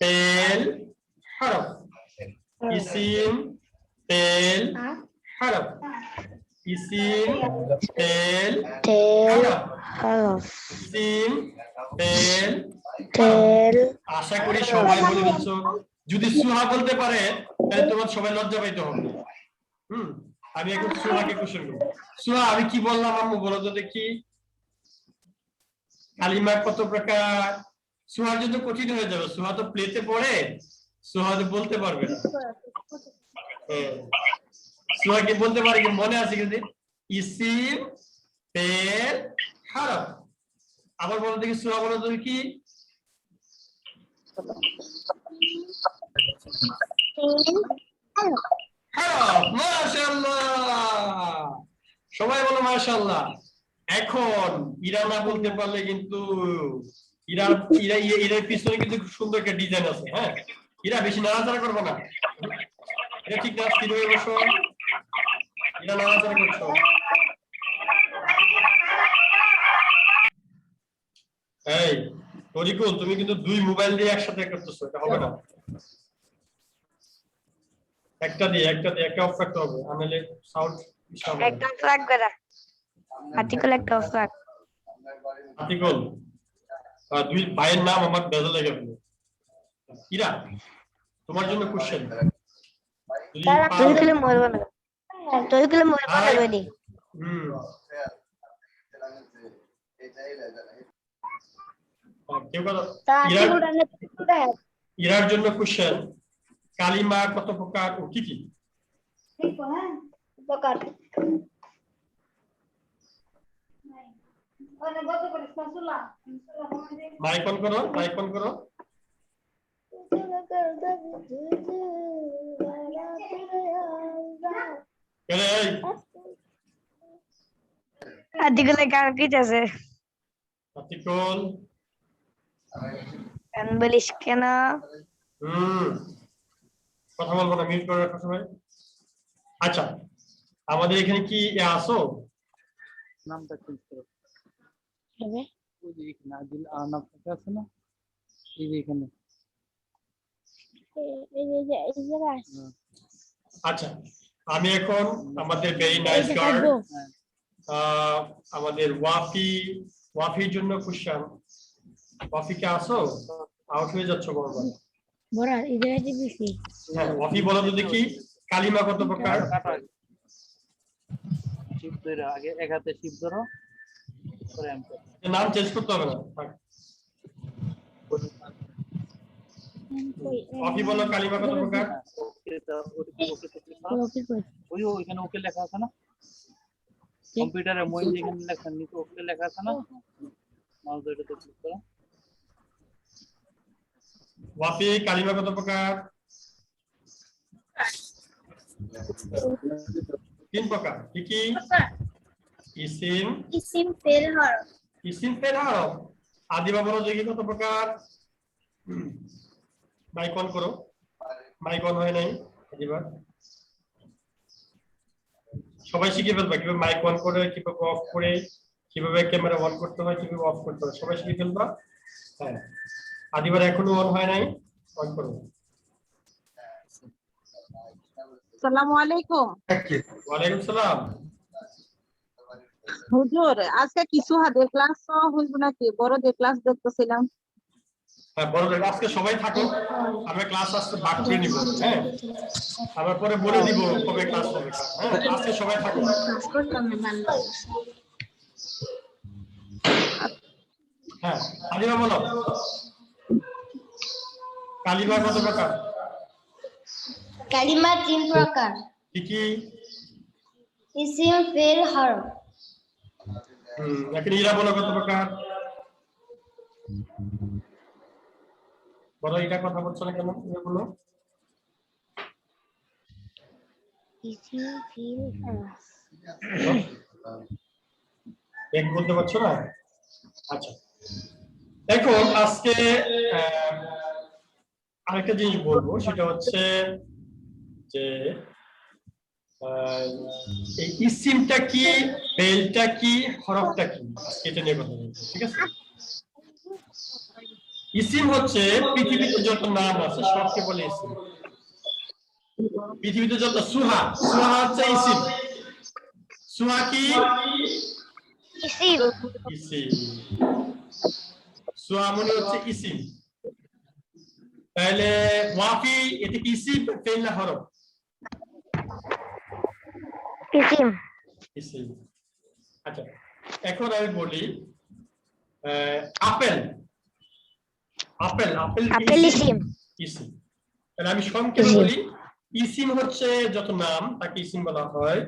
ফেল, হরফ। ইসিম, ফেল, হরফ। ইসিম, ফেল, তেল, হরফ। হরফ। ইসিম, ফেল, তেল। আশা করি সবাই বলে দিচ্ছ। যদি সুহা বলতে পারে তাহলে তোমার সবাই লজ্জা পাইতে হবে। আমি এখন সুহাকে কোশ্চেন করব। সুহা, আমি কি বললাম আম্মু বলো তো দেখি? কালিমা কত প্রকার? সুহার জন্য কঠিন হয়ে যাবে, সুহা তো প্লেতে পড়ে, সুহা তো বলতে পারবে না। সুহা কি বলতে পারে কি? মনে আছে কিন্তু ইসিম, ফেল, হরফ। আবার বলো দেখি, সুহা বলো তো কি? মাশাআল্লাহ, সবাই বলো মাশাআল্লাহ। এখন ইরা না বলতে পারলে কিন্তু ইরার পিছনে কিন্তু খুব সুন্দর একটা ডিজাইন আছে। হ্যাঁ, ইরা বেশি নাড়াচাড়া করবো না, এটা ঠিক না? স্থির হয়ে বসো। ইরা নাড়াচাড়া করছো। এই তরিকুল, তুমি কিন্তু 2 মোবাইল দিয়ে একসাথে করতেছো, এটা হবে না। একটা দিয়ে একটা অফ রাখতে হবে, নাহলে সাউন্ড একটা অফ রাখবে না। আর্টিকেল একটা অফ রাখ। আর্টিকেল দুই ভাইয়ের নাম আমার বেজা লেগে গেল। ইরা, তোমার জন্য কোশ্চেন। তুই খেলে মরবো না, তুই খেলে মরবো না বেদি। ইরার জন্য কোশ্চেন, কালিমা কত প্রকার ও কি কি? মাইক অন করো, মাইক অন করো। আদিগুলো গান কিটাছে, আতিকুল গান বলিস কেন? কথা বলবো না, মিউট করে রাখো সবাই। আচ্ছা, আমাদের এখানে কি আসো? নামটা চেঞ্জ করো। হবে ওই যে এখানে আদিল নামটা আছে না, এই যে এখানে। আচ্ছা, আমি এখন আমাদের ভেরি নাইস গার্ড আমাদের ওয়াফির জন্য কোশ্চেন। ওয়াফি কে আসো? আউট হয়ে যাচ্ছ বারবার। বড় এই জায়গাতে দিছি। হ্যাঁ, ওয়াফি বলো তো দেখি, কালিমা কত প্রকার? শিব ধরো, আগে এক হাতে শিব ধরো, পরে আমি নাম চেঞ্জ করতে হবে না। ওয়াফি বলো কালিমা কত প্রকার? ওই ওইখানে ওকে লেখা আছে না, কম্পিউটারে মই যেখানে লেখা নিচে ওকে লেখা আছে না, মাউস ধরে ক্লিক করো। ওয়াফি কালিমা কত প্রকার? 3 প্রকার। কি কি? ইসিম ফেল হরফ। ইসিম ফেল হরফ। আদিবা বলো দেখি কত প্রকার? মাইক অন করো, মাইক অন হয় নাই আদিবা। সবাই শিখে ফেলবে কিভাবে মাইক অন করে, কিভাবে অফ করে, কিভাবে ক্যামেরা অন করতে হয়, কিভাবে অফ করতে হয়, সবাই শিখে ফেলবা। হ্যাঁ, আদিবার এখনো অন হয় নাই, অন করো। আসসালামু আলাইকুম। ওয়ালাইকুম সালাম। হুজুর, আজকে কিছু হাতে ক্লাস হইব নাকি? বড়দের ক্লাস দেখতেছিলাম। হ্যাঁ, বড়দের আজকে সবাই থাকো, আমরা ক্লাস আজকে ভাগ করে নিব। হ্যাঁ, আমরা পরে বলে দিব কবে ক্লাস হবে। হ্যাঁ, আজকে সবাই থাকো। হ্যাঁ, আদিবা বলো কালিমা কত প্রকার? কালিমা 3 প্রকার। কি কি? ইসিম ফেল হরফ। এখন ইরা বলো কত প্রকার? বলো, এটা কথা বলছো না কেন? তুমি বলো। ইসিম ফেল হরফ। এক বলতে পারছো না? আচ্ছা, এখন আজকে আরেকটা জিনিস বলবো, সেটা হচ্ছে যে এই ইসিমটা কি, ফেলটা কি, হরফটা কি, আজকে এটা নিয়ে কথা বলবো। ঠিক আছে? ইসিম হচ্ছে পৃথিবীতে যত নাম আছে সবকে বলে ইসিম। পৃথিবীতে যত সুহা, সুহা হচ্ছে ইসিম। সুহা কি? ইসিম। ইসিম। সুহা মানে হচ্ছে ইসিম। তাহলে ওয়াফি এটা কি ইসিম ফেল না হরফ? ইসিম। ইসিম। আচ্ছা, এখন আমি বলি apple. Apple, apple apple eSIM. ESIM. তাহলে আমি সংক্ষেপে বলি, ইসিম হচ্ছে যত নাম তাকে ইসিম বলা হয়,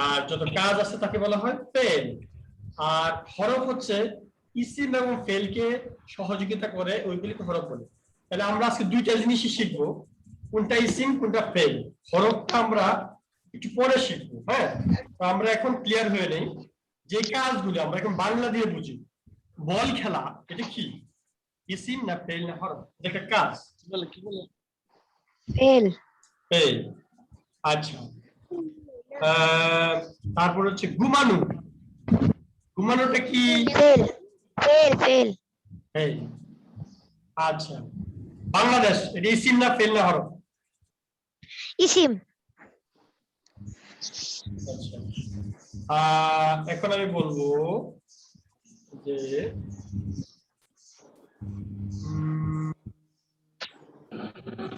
আর যত কাজ আছে তাকে বলা হয় ফেল। আর হরফ হচ্ছে ইসিম এবং ফেলকে সহযোগিতা করে, ওইগুলিকে হরফ বলে। তাহলে আমরা আজকে দুইটা জিনিসই শিখবো, কোনটা ইসিম কোনটা ফেল। হরফটা আমরা একটু পরে শিখবো। হ্যাঁ, তো আমরা এখন ক্লিয়ার হয়ে নেই যে কাজগুলো আমরা এখন বাংলা দিয়ে বুঝি। বল খেলা এটা কি, ইসিম না ফেল না হরফ? এটা একটা কাজ। কি বলে ফেল। ফেল। আচ্ছা, তারপর হচ্ছে ঘুমানো। ঘুমানোটা কি? ফেল। Fail fail. ফেল। আচ্ছা, বাংলাদেশ এটা ইসিম না ফেল না হরফ? ইসিম। এখন আমি বলবো যে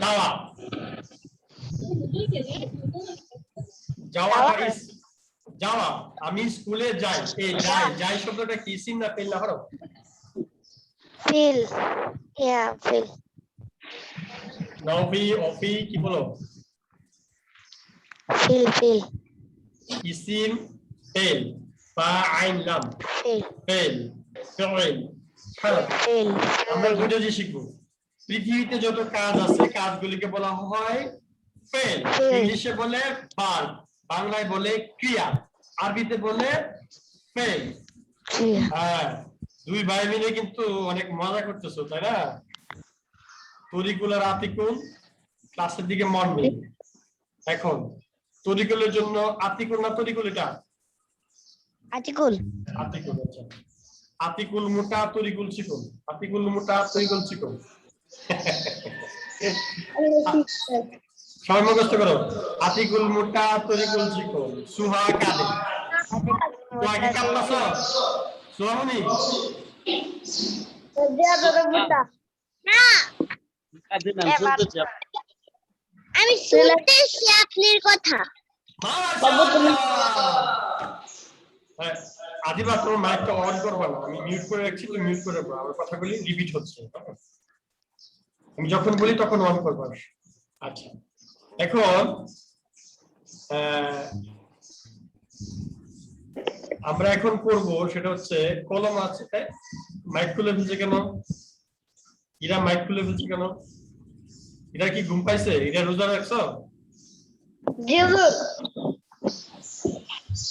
যাওয়া যাওয়াটা ইস যাওয়া আমি স্কুলে যাই এই যাই যাই শব্দটা কি ইসিম না ফেল না হরফ ফিল ইয়া ফিল নবি অফি কি বলো ফিল ফিল ইসিম ফেল বা আইন লাম ফিল ফেল ফেল হরফ ফিল আমরা দুটো জিনিস শিখবো পৃথিবীতে যত কাজ আছে কাজগুলিকে বলা হয় ফেল ইংলিশে বলে ভার্ব বাংলায় বলে ক্রিয়া আরবিতে বলে ফেল হ্যাঁ দুই ভাই মিলে কিন্তু অনেক মজা করতেছো তাই না তরিকুল আর আতিকুল ক্লাসের দিকে মন নেই এখন তরিকুলের জন্য আতিকুল না তরিকুল এটা আতিকুল আতিকুল আচ্ছা আতিকুল মোটা তরিকুল চিকন আতিকুল মোটা তরিকুল চিকন সবাই মুখস্থ করো আতিকুল মোটা তরিকুল চিকন সুহা কাঁদে তুই কি কাঁদতাছ সোহামনি আমি শুনতেছি আপনার কথা আদিবা তোমার মাইকটা অন করবা না আমি মিউট করে রাখছি তুমি মিউট করে রাখো আমার কথাগুলি রিপিট হচ্ছে আমি যখন বলি তখন অন করবা আচ্ছা এখন আমরা এখন করব সেটা হচ্ছে কলম আছে মাইক খুলে ফেলছে কেন এরা মাইক খুলে ফেলছে কেন এরা কি ঘুম পাইছে এরা রোজা রাখছো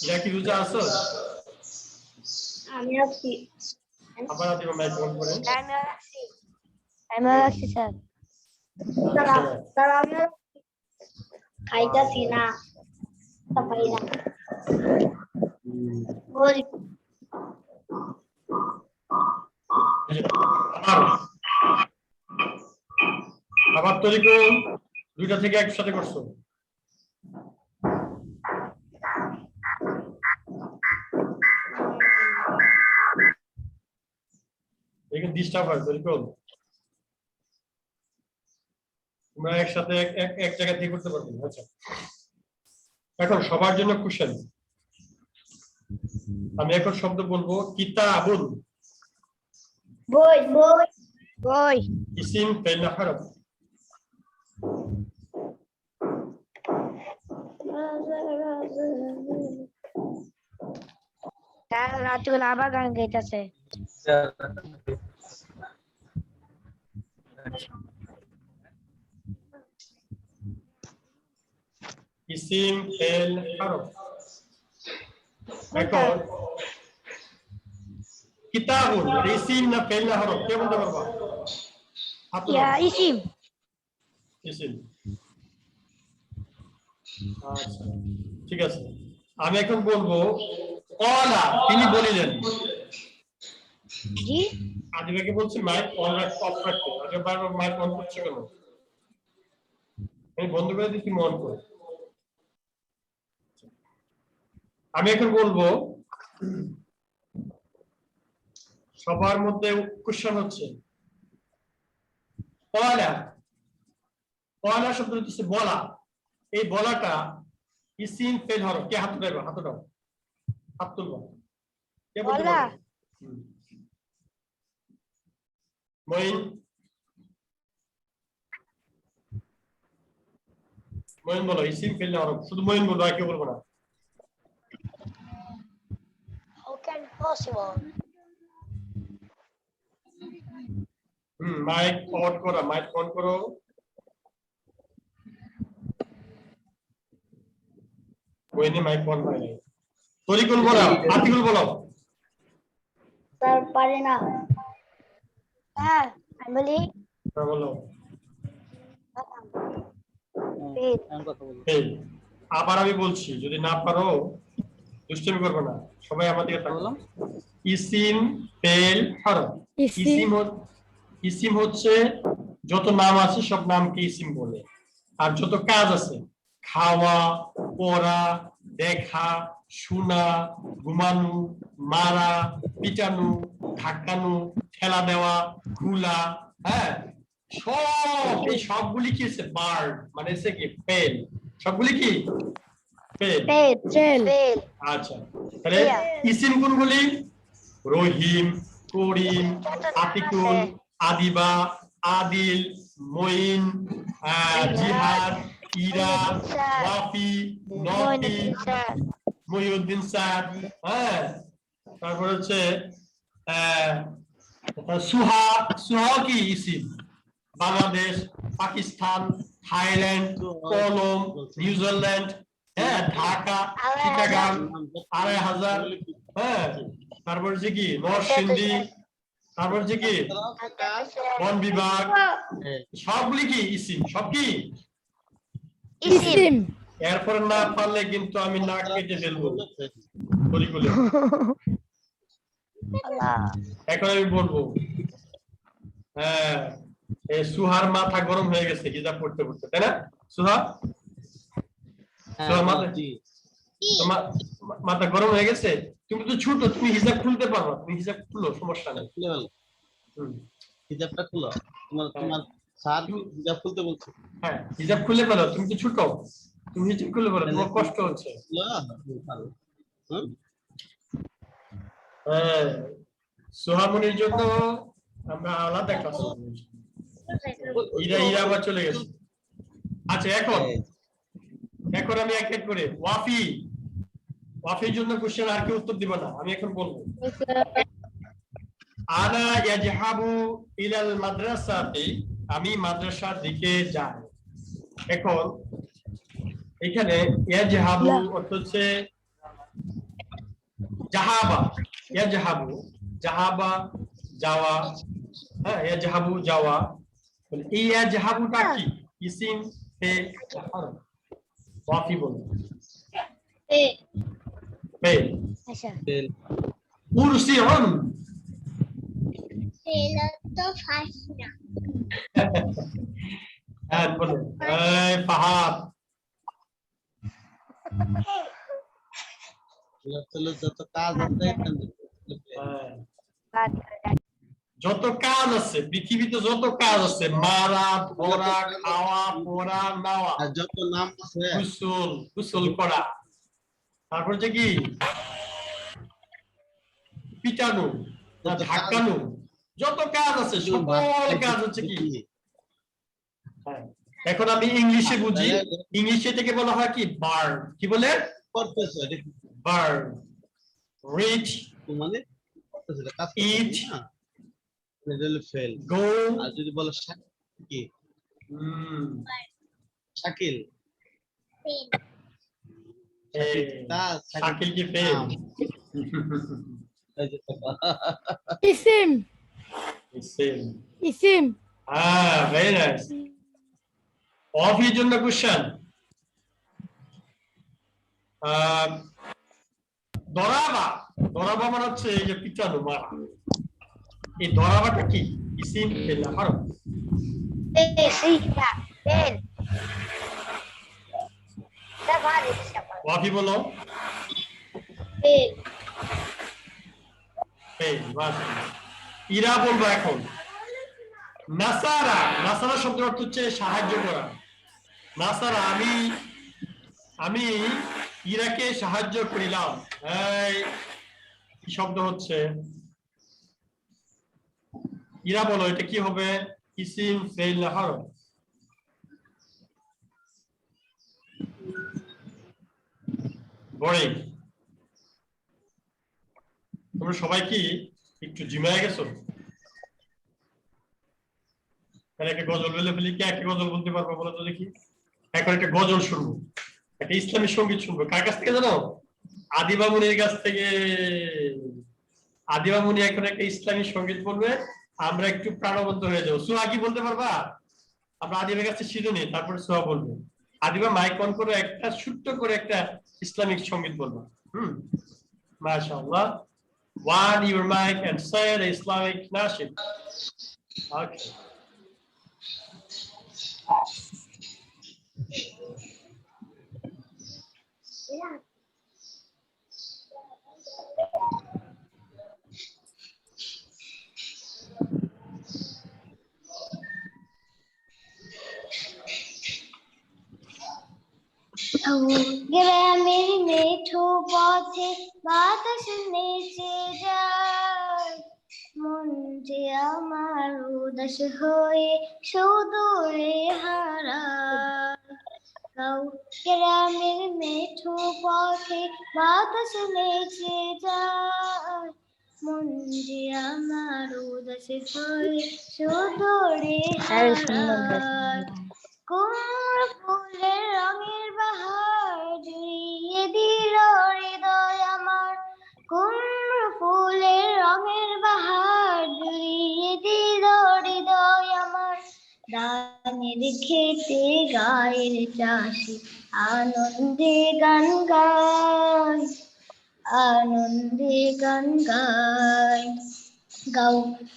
এরা কি রোজা আছো আমি আছি আবার আদিবা মাইক অন করেন আমি আছি স্যার স্যার আমি খাইতাছি না সবাই না গরিব আবার তরিকো দুইটা থেকে একসাথে করছো এখানে ডিস্টার্ব হয় তরিকো তোমরা একসাথে এক জায়গা থেকে করতে পারবে আচ্ছা এখন সবার জন্য কোশ্চেন আমি এখন শব্দ বলবো কিতাবুন বই বই বই ইসিম ফেল না হরফ রাতগুলো আবার গান গাইতেছে ইসিম ফেল হরফ এখন কিতাবুন ইসিম না ফেল না হরফ কে বলতে পারবা ইয়া ইসিম ইসিম আচ্ছা ঠিক আছে আমি এখন বলবো ক্বালা তিনি বলিলেন জি আদিবাকে বলছি মাইক অন রাখতে অফ রাখতে আগে বারবার মাইক অন করছে কেন আমি বন্ধ করে দিচ্ছি অন করে আমি এখন বলবো সবার মধ্যে কোশ্চেন হচ্ছে ক্বালা ক্বালা শব্দ হচ্ছে বলা এই বলাটা ইসিম ফেল হরফ কে হাত উঠাইবা হাত উঠাও হাত তুলবা কে বলতে বলা পারবে মইন মইন বলো ইসিম ফেল হরফ শুধু মইন বলো আর কেউ বলবো না how can possible mic on করো মাইক অন করো মইনে মাইক অন হয় নাই তরিকুল বলো আতিকুল বলো স্যার পারে না হ্যাঁ আমি বলি বলো ফেল আবার আমি বলছি যদি না পারো দুষ্টুমি করবে না সবাই আমাদের তাকাও ইসিম ফেল হরফ ইসিম হচ্ছে যত নাম আছে সব নামকে ইসিম বলে আর যত কাজ আছে খাওয়া পড়া দেখা শোনা ঘুমানো মারা পিটানো ধাক্কানো ঠেলা দেওয়া ঘুলা হ্যাঁ সব এই সবগুলি কি হচ্ছে বার্ড মানে হচ্ছে কি ফেল সবগুলি কি ফেল ফেল আচ্ছা তাহলে ইসিম কোনগুলি রহিম করিম আতিকুল আদিবা আদিল মঈন জিহাদ ইরা ওয়াফি নফি মহিউদ্দিন স্যার হ্যাঁ তারপর হচ্ছে সুহা সুহা কি ইসিম বাংলাদেশ পাকিস্তান থাইল্যান্ড কলম নিউজিল্যান্ড হ্যাঁ ঢাকা চিটাগাং 2500 হ্যাঁ তারপর হচ্ছে কি নরসিংদী তারপর হচ্ছে কি বন বিভাগ সবগুলি কি ইসিম সব কি ইসিম এরপর না পারলে কিন্তু আমি নাক কেটে ফেলবো বলিগুলো এখন আমি বলবো হ্যাঁ সুহার মাথা গরম হয়ে গেছে হিজাব পড়তে পড়তে তাই না সুহা সুহার মাথা গরম হয়ে গেছে তুমি তো ছোট তুমি হিজাব খুলতে পারো তুমি হিজাব খুলো সমস্যা নেই হিজাবটা খুলো তোমার স্যার হিজাব খুলতে বলছে হ্যাঁ হিজাব খুলে ফেলো তুমি তো ছোট তুমি হিজাব খুলে ফেলো তোমার কষ্ট হচ্ছে হ্যাঁ সোহামনির জন্য আমরা আলাদা ক্লাস ইরা আবার চলে গেছে আচ্ছা এখন আমি এক এক করে ওয়াফির জন্য কোশ্চেন আর কি উত্তর দিব না আমি এখন বলবো আনা ইয়াজহাবু ইলাল মাদ্রাসাতি আমি মাদ্রাসার দিকে যাই এখন এখানে ইয়াজহাবু অর্থ হচ্ছে জাহাবা যাওয়া হ্যাঁ ইয়াজহাবু যাওয়া মানে এই ইয়াজহাবুটা কি ইসিম ফেল ওয়াফি বল ফেল আচ্ছা মুরসিউন ফেল তো ফাসনা হ্যাঁ বলো এই ফাহাদ যত কাজ আছে যত কাজ আছে পৃথিবীতে যত কাজ আছে মারা ধরা খাওয়া পড়া নেওয়া আর যত নাম আছে গোসল করা তারপর যে কি পিটানো ধাক্কানো যত কাজ আছে সকল কাজ হচ্ছে কি এখন আমি ইংলিশে বুঝি ইংলিশে থেকে বলা হয় কি বার্ড কি বলে বার্ড রিচ মানে ইট ফেল গো আর যদি বলো কি শাকিল শাকিল কি ফেল ইসিম very nice অফির জন্য কোশ্চেন দরাবা মানে হচ্ছে এই যে পিটানো মারা এই দরাবাটা কি ইসিম ফেল না হরফ ওয়াফি বলো ইরা বলবো এখন নাসারা শব্দের অর্থ হচ্ছে সাহায্য করা নাসারা আমি ইরাকে সাহায্য করিলাম এই কি শব্দ হচ্ছে ইরা বলো এটা কি হবে ইসিম ফেল না হরফ বোরিং তোমরা সবাই কি একটু জিমায় গেছো একটা গজল বলে ফেলি কে একটা গজল বলতে পারবো বলো তো দেখি এখন একটা গজল শুনবো একটা ইসলামী সঙ্গীত শুনবো কার কাছ থেকে জানো আদিবা মুনির কাছ থেকে আদিবা মুনি এখন একটা ইসলামী সঙ্গীত বলবে আমরা একটু প্রাণবন্ত হয়ে যাবো সুহা কি বলতে পারবা আমরা আদিবার কাছে শিখে নিই তারপরে সুহা বলবো আদিবা মাইক অন করে একটা ছোট্ট করে একটা ইসলামিক সঙ্গীত বলবো মাশাআল্লাহ one your mic and say the Islamic nashid okay গ্রামের মেঠো পথে বাতাস নেচে যায়, মন যে আমার উদাস হয়ে সুদূরে হারায়। গ্রামের মেঠো পথে বাতাস নেচে যায়, মন যে আমার উদাস হয়ে সুদূরে হারায়। কুমড়ো ফুলের রঙের বাহার জুড়িয়ে দিল হৃদয় আমার, কুমড়ো ফুলের রঙের বাহার জুড়িয়ে দিল হৃদয় আমার। ধানের খেতে গায়ের চাষি আনন্দে গান গায়, আনন্দে গান গায়।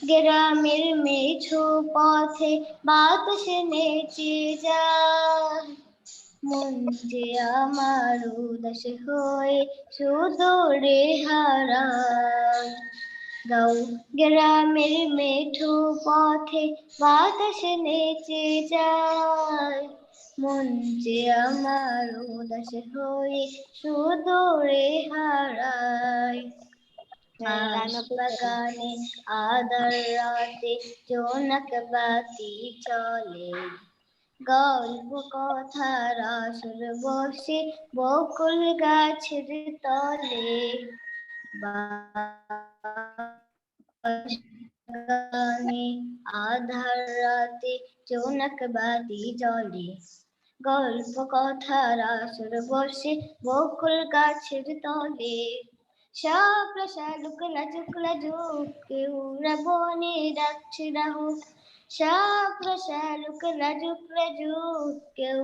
গ্রামের মেঠো পথে বাতাস নেচে যায়, মন যে আমার উদাস হয়ে সুদূরে হারায়। গ্রামের মেঠো পথে বাতাস নেচে যায়, মন যে আমার উদাস হয়ে সুদূরে হারায়। বাগানে আধার রাতে জোনাক বাতি চলে, গল্প কথার আসর বসে বকুল গাছের তলে। বাগানে আধার রাতে জোনাক বাতি জ্বলে, গল্প কথার আসর বসে বকুল গাছের তলে। শাপলা শালুক লাজুক লাজুক কেউ বনে ডাকছে রাহুক, শাপলা শালুক লাজুক লাজুক কেউ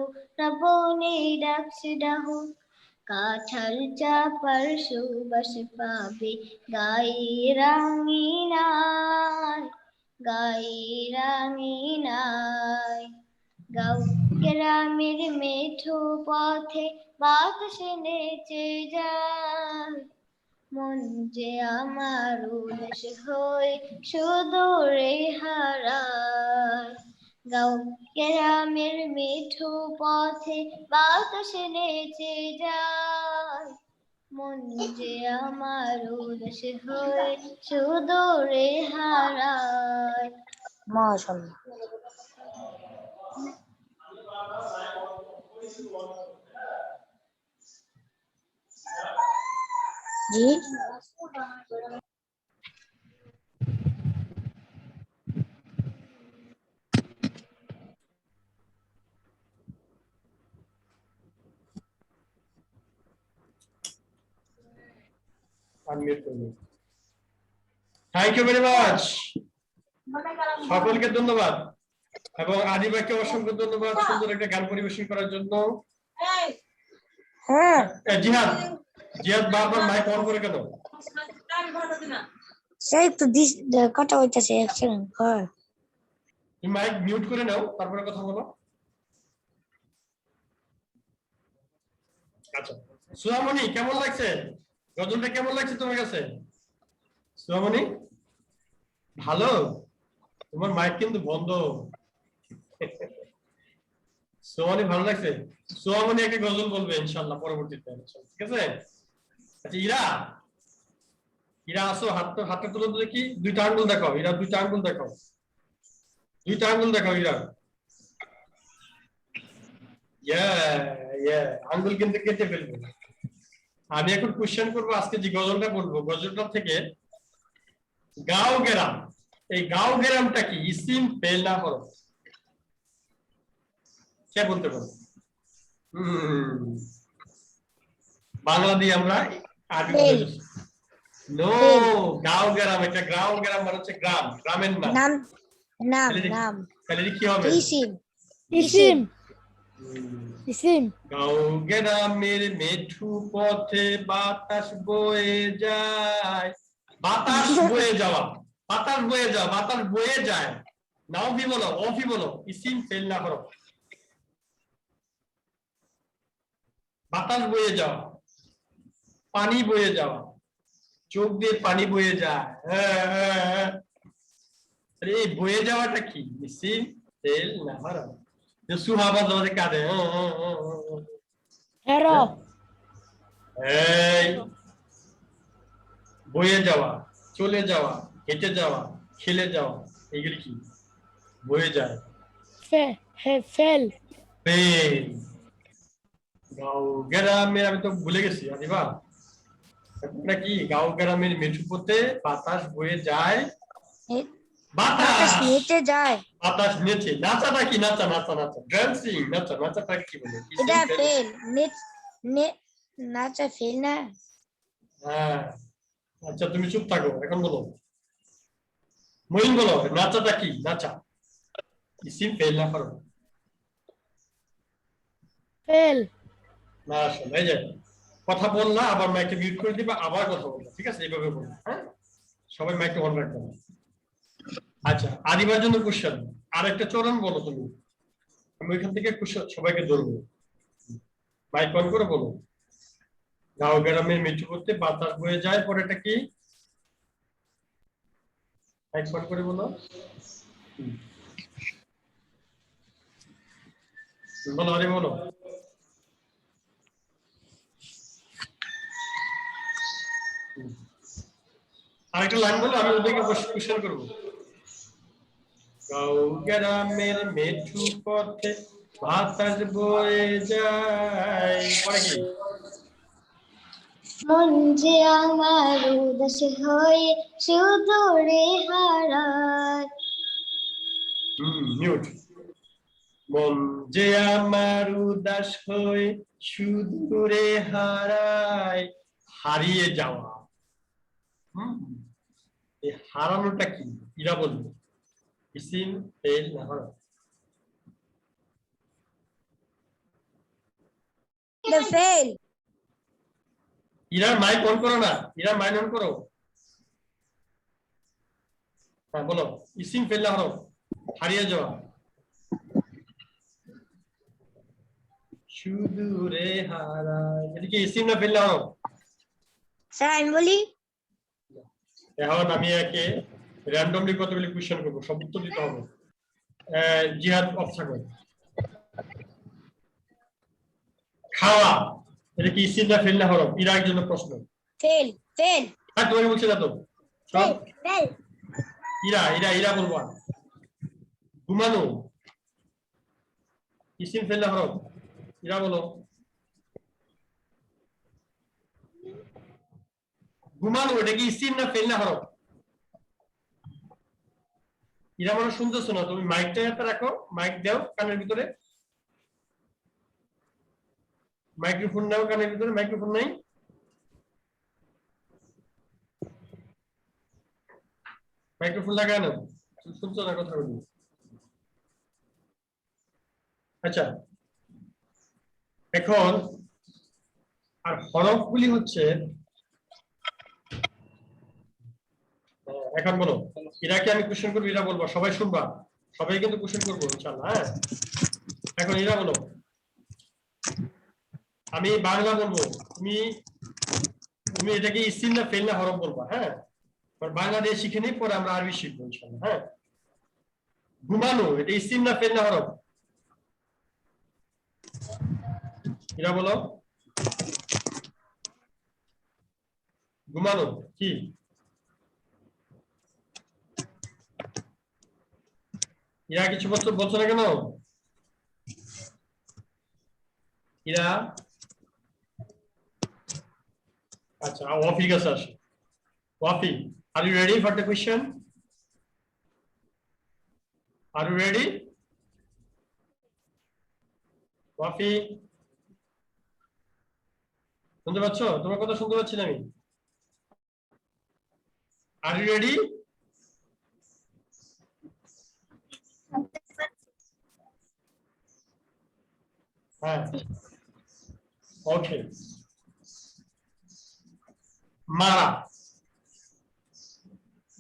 বনে ডাকছে রাহুক। কাঁঠাল চাপার সুবাস পাবে গায়ে রাঙিনায়, গায়ে রাঙিনায়। গ্রামের মেঠো পথে বাতাস নেচে যায়, মন যে আমার উদাস হয়ে সুদূরে হারায়। গ্রামের মেঠো পথে বাতাস নেচে যায়, মন যে আমার উদাস হয়ে সুদূরে হারায়। মাশাআল্লাহ। জি থ্যাংক ইউ ভেরি মাচ, সকলকে ধন্যবাদ এবং আদিবাকে অসংখ্য ধন্যবাদ সুন্দর একটা গান পরিবেশন করার জন্য। হ্যাঁ জিহাদ, জিহাদ বারবার মাইক অন করে কেন? সেই তো কথা হইতাছে এক সেকেন্ড কর। তুমি মাইক মিউট করে নাও, তারপরে কথা বলো। আচ্ছা সুহামণি, কেমন লাগছে গজলটা? কেমন লাগছে তোমার কাছে সুহামণি? ভালো? তোমার মাইক কিন্তু বন্ধ। সোহামণি ভালো লাগছে? সোহামণি একটা গজল বলবে ইনশাআল্লাহ পরবর্তীতে, ঠিক আছে? আচ্ছা ইরা, ইরা আসো, হাতটা তুলে দেখি, দুইটা আঙ্গুল দেখাও ইরা, দুইটা আঙ্গুল দেখাও, দুইটা আঙ্গুল দেখাও ইরা। আঙ্গুল কিন্তু কেটে ফেলবে। আমি এখন কোশ্চেন করবো, আজকে যে গজলটা বলবো গজলটা থেকে গাঁও গ্রাম, এই গাঁও গ্রামটা কি ইসিম ফেল না হরফ? কে বলতে পারো? বাংলা দিয়ে আমরা আরবি বলে দিচ্ছি। নো, গাঁও গ্রাম, এটা গাঁও গ্রাম মানে হচ্ছে গ্রাম, গ্রামের নাম। নাম নাম নাম তাহলে কি হবে? ESIM eSIM eSIM. গাঁও গ্রামের মেঠু পথে বাতাস বয়ে যায়, বাতাস বয়ে যাওয়া, বাতাস বয়ে যাওয়া, বাতাস বয়ে যায়। নাও ভি বলো, অফি বলো, ইসিম ফেল না করো। বাতাস বয়ে যাওয়া, পানি বয়ে যাওয়া, চোখ দিয়ে পানি বয়ে যায়। এই বয়ে যাওয়াটা কি? ইসিম ফেল না করো। সুহাবা ধরে কাঁদে, arrow, এই বয়ে যাওয়া, চলে যাওয়া, হেঁটে যাওয়া, খেলে যাওয়া, এগুলি কি? বয়ে যায়। fell, fail. গাঁও গ্রামের, আমি তো ভুলে গেছি আদিবা, এটা কি? গাঁও গ্রামের মেঠু পথে বাতাস বয়ে যায়। বাতাস নিচে যায়, বাতাস নেচে। নাচাটা কি? নাচা নাচা নাচা, ডান্সিং। নাচা নাচাটা কি বলে? এটা ফেল, নাচা ফেল না, হ্যাঁ। আচ্ছা তুমি চুপ থাকো, এখন বলো। মইন বলো, নাচাটা কি? নাচা ইসিম ফেল না করো ফেল, না। আসলে এই যে কথা বললা, আবার মাইকটা মিউট করে দিবা, আবার কথা বলবা, ঠিক আছে? এইভাবে বলবো, হ্যাঁ? সবাই মাইকটা অন রাখবে। আচ্ছা, আদিবার জন্য কোশ্চেন আর একটা চরণ বলো তুমি, আমি ওইখান থেকে কোশ্চেন সবাইকে ধরবো। মাইক অন করে বলো। গাঁও গ্রামের মেঠু পথে বাতাস বয়ে যায়, পরেটা কি? মাইক অন করে বলো। বলো, আরে বলো। আরেকটা লাইন বলো, আমি ওদেরকে কোশ্চেন করবো। গাঁও গ্রামের মেঠু পথে বাতাস বয়ে যায়, পরে কি? মন যে আমার উদাস হয়ে সুদূরে হারায়, মিউট। মন যে আমার উদাস হয়ে সুদূরে হারায়, হারিয়ে যাওয়া। এই হারানোটা কি? ইরা বলবো। ইসিম ফেল না হরফ? the fail, ইরার মাইক অন করো না, ইরার মাইক অন করো। হ্যাঁ বলো, ইসিম ফেল না হরফ? হারিয়ে যাওয়া। সুদূরে হারায়, এটা কি ইসিম না ফেল না হরফ? স্যার আমি বলি, এখন আমি একে র্যান্ডমলি কতগুলি কোশ্চেন করবো, সব উত্তর দিতে হবে। জিহাদ অবস্থাকর। খাওয়া, এটা কি ইসিম না ফেল না হরফ? ইরার জন্য প্রশ্ন। ফেল, ফেল, হ্যাঁ তোমাকে বলছি না তো, সব ফেল, ইরা ইরা ইরা বলবো। ঘুমানো, ইসিম ফেল না হরফ? ইরা বলো। ঘুমানো, এটা কি ইসিম না ফেল না হরফ? ইরা মনে শুনতেছো না, তুমি মাইকটা হাতে রাখো, মাইক দাও কানের ভিতরে, মাইক্রোফোন দাও কানের ভিতরে। মাইক্রোফোন নাই? মাইক্রোফোন লাগায় নাও, শুনছো না কথা বলি। আচ্ছা, এখন আর হরফগুলি হচ্ছে, এখন বলো। ইরাকে আমি কোশ্চেন করবো, ইরা বলবো, সবাই শুনবা, সবাই কিন্তু কোশ্চেন করবো ইনশাআল্লাহ, হ্যাঁ? এখন ইরা বলো, আমি বাংলা বলবো, তুমি তুমি এটাকে ইসিম না ফেল না হরফ বলবা, হ্যাঁ? বাংলা দিয়ে শিখে নিই, পরে আমরা আরবি শিখবো ইনশাআল্লাহ, হ্যাঁ? ঘুমানো, এটা ইসিম না ফেল না হরফ? এরা বলো। ঘুমানো কি? ইরা কিছু বলছো না কেন? ইরা, আচ্ছা ওয়াফির কাছে আসে। Wafi, are you ready for the question? Are you ready? Wafi, শুনতে পাচ্ছ? তোমার কথা শুনতে পাচ্ছি না আমি। Are you ready? হ্যাঁ, ওকে। মারা,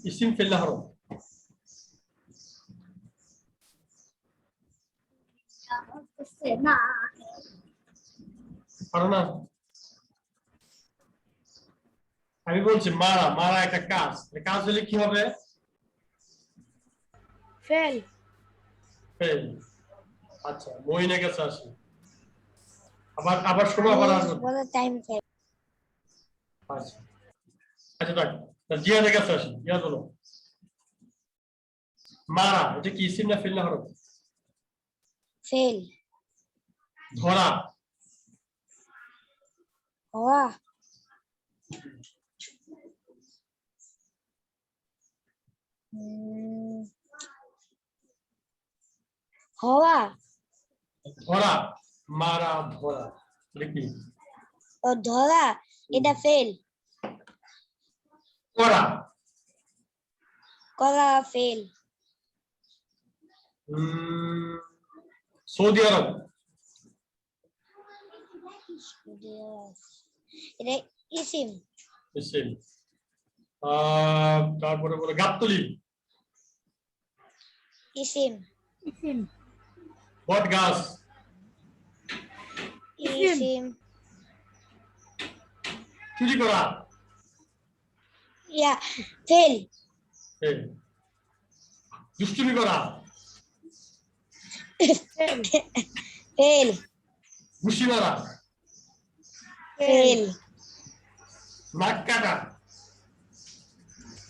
ইসিম ফেল না হরফ? পারো না? আমি বলছি মারা, মারা একটা কাজ, কাজ হলে কি হবে? Fail, fail. আচ্ছা মহিনের কাছে আসি। আবার শোনো আবার আসবে বলো টাইম চাই আচ্ছা আচ্ছা থাক জিয়াদের কাছে আসি জিয়াদ বলো মারা এটা কি ইসিম না ফেল না হরফ ফেল ধরা হওয়া হওয়া ধরা মারা ধরা দেখি ও ধরা এটা ফেল করা করা ফেল সৌদি আরব এটা ইসিম ইসিম তারপরে বলে গাবতলি ইসিম বট গাছ ইসিম চুরি করা ইয়া ফেল এই, দুষ্টুমি করা ফেল ঘুষি মারা ফেল নাক কাটা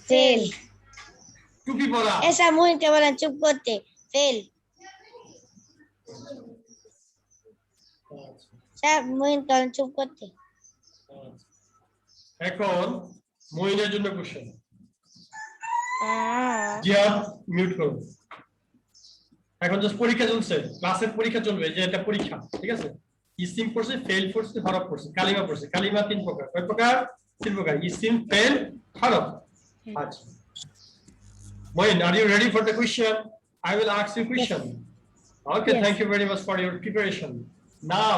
ফেল টুপি পরা ऐसा मुंह के बोला चुप करते फेल सब मुंह के चुप करते এখন মহিলার জন্য কোশ্চেন हाँ জিয়াদ মিউট করুন এখন জাস্ট পরীক্ষা চলছে ক্লাসের পরীক্ষা চলবে যে এটা পরীক্ষা ঠিক আছে ইসিম পড়ছে ফেল পড়ছে হরফ পড়ছে কালিমা পড়ছে কালিমা তিন প্রকার কয় প্রকার তিন প্রকার ইসিম ফেল হরফ আচ্ছা Moin, are you ready for the question? I will ask you question. Okay, Yes. thank you very much for your preparation. Now,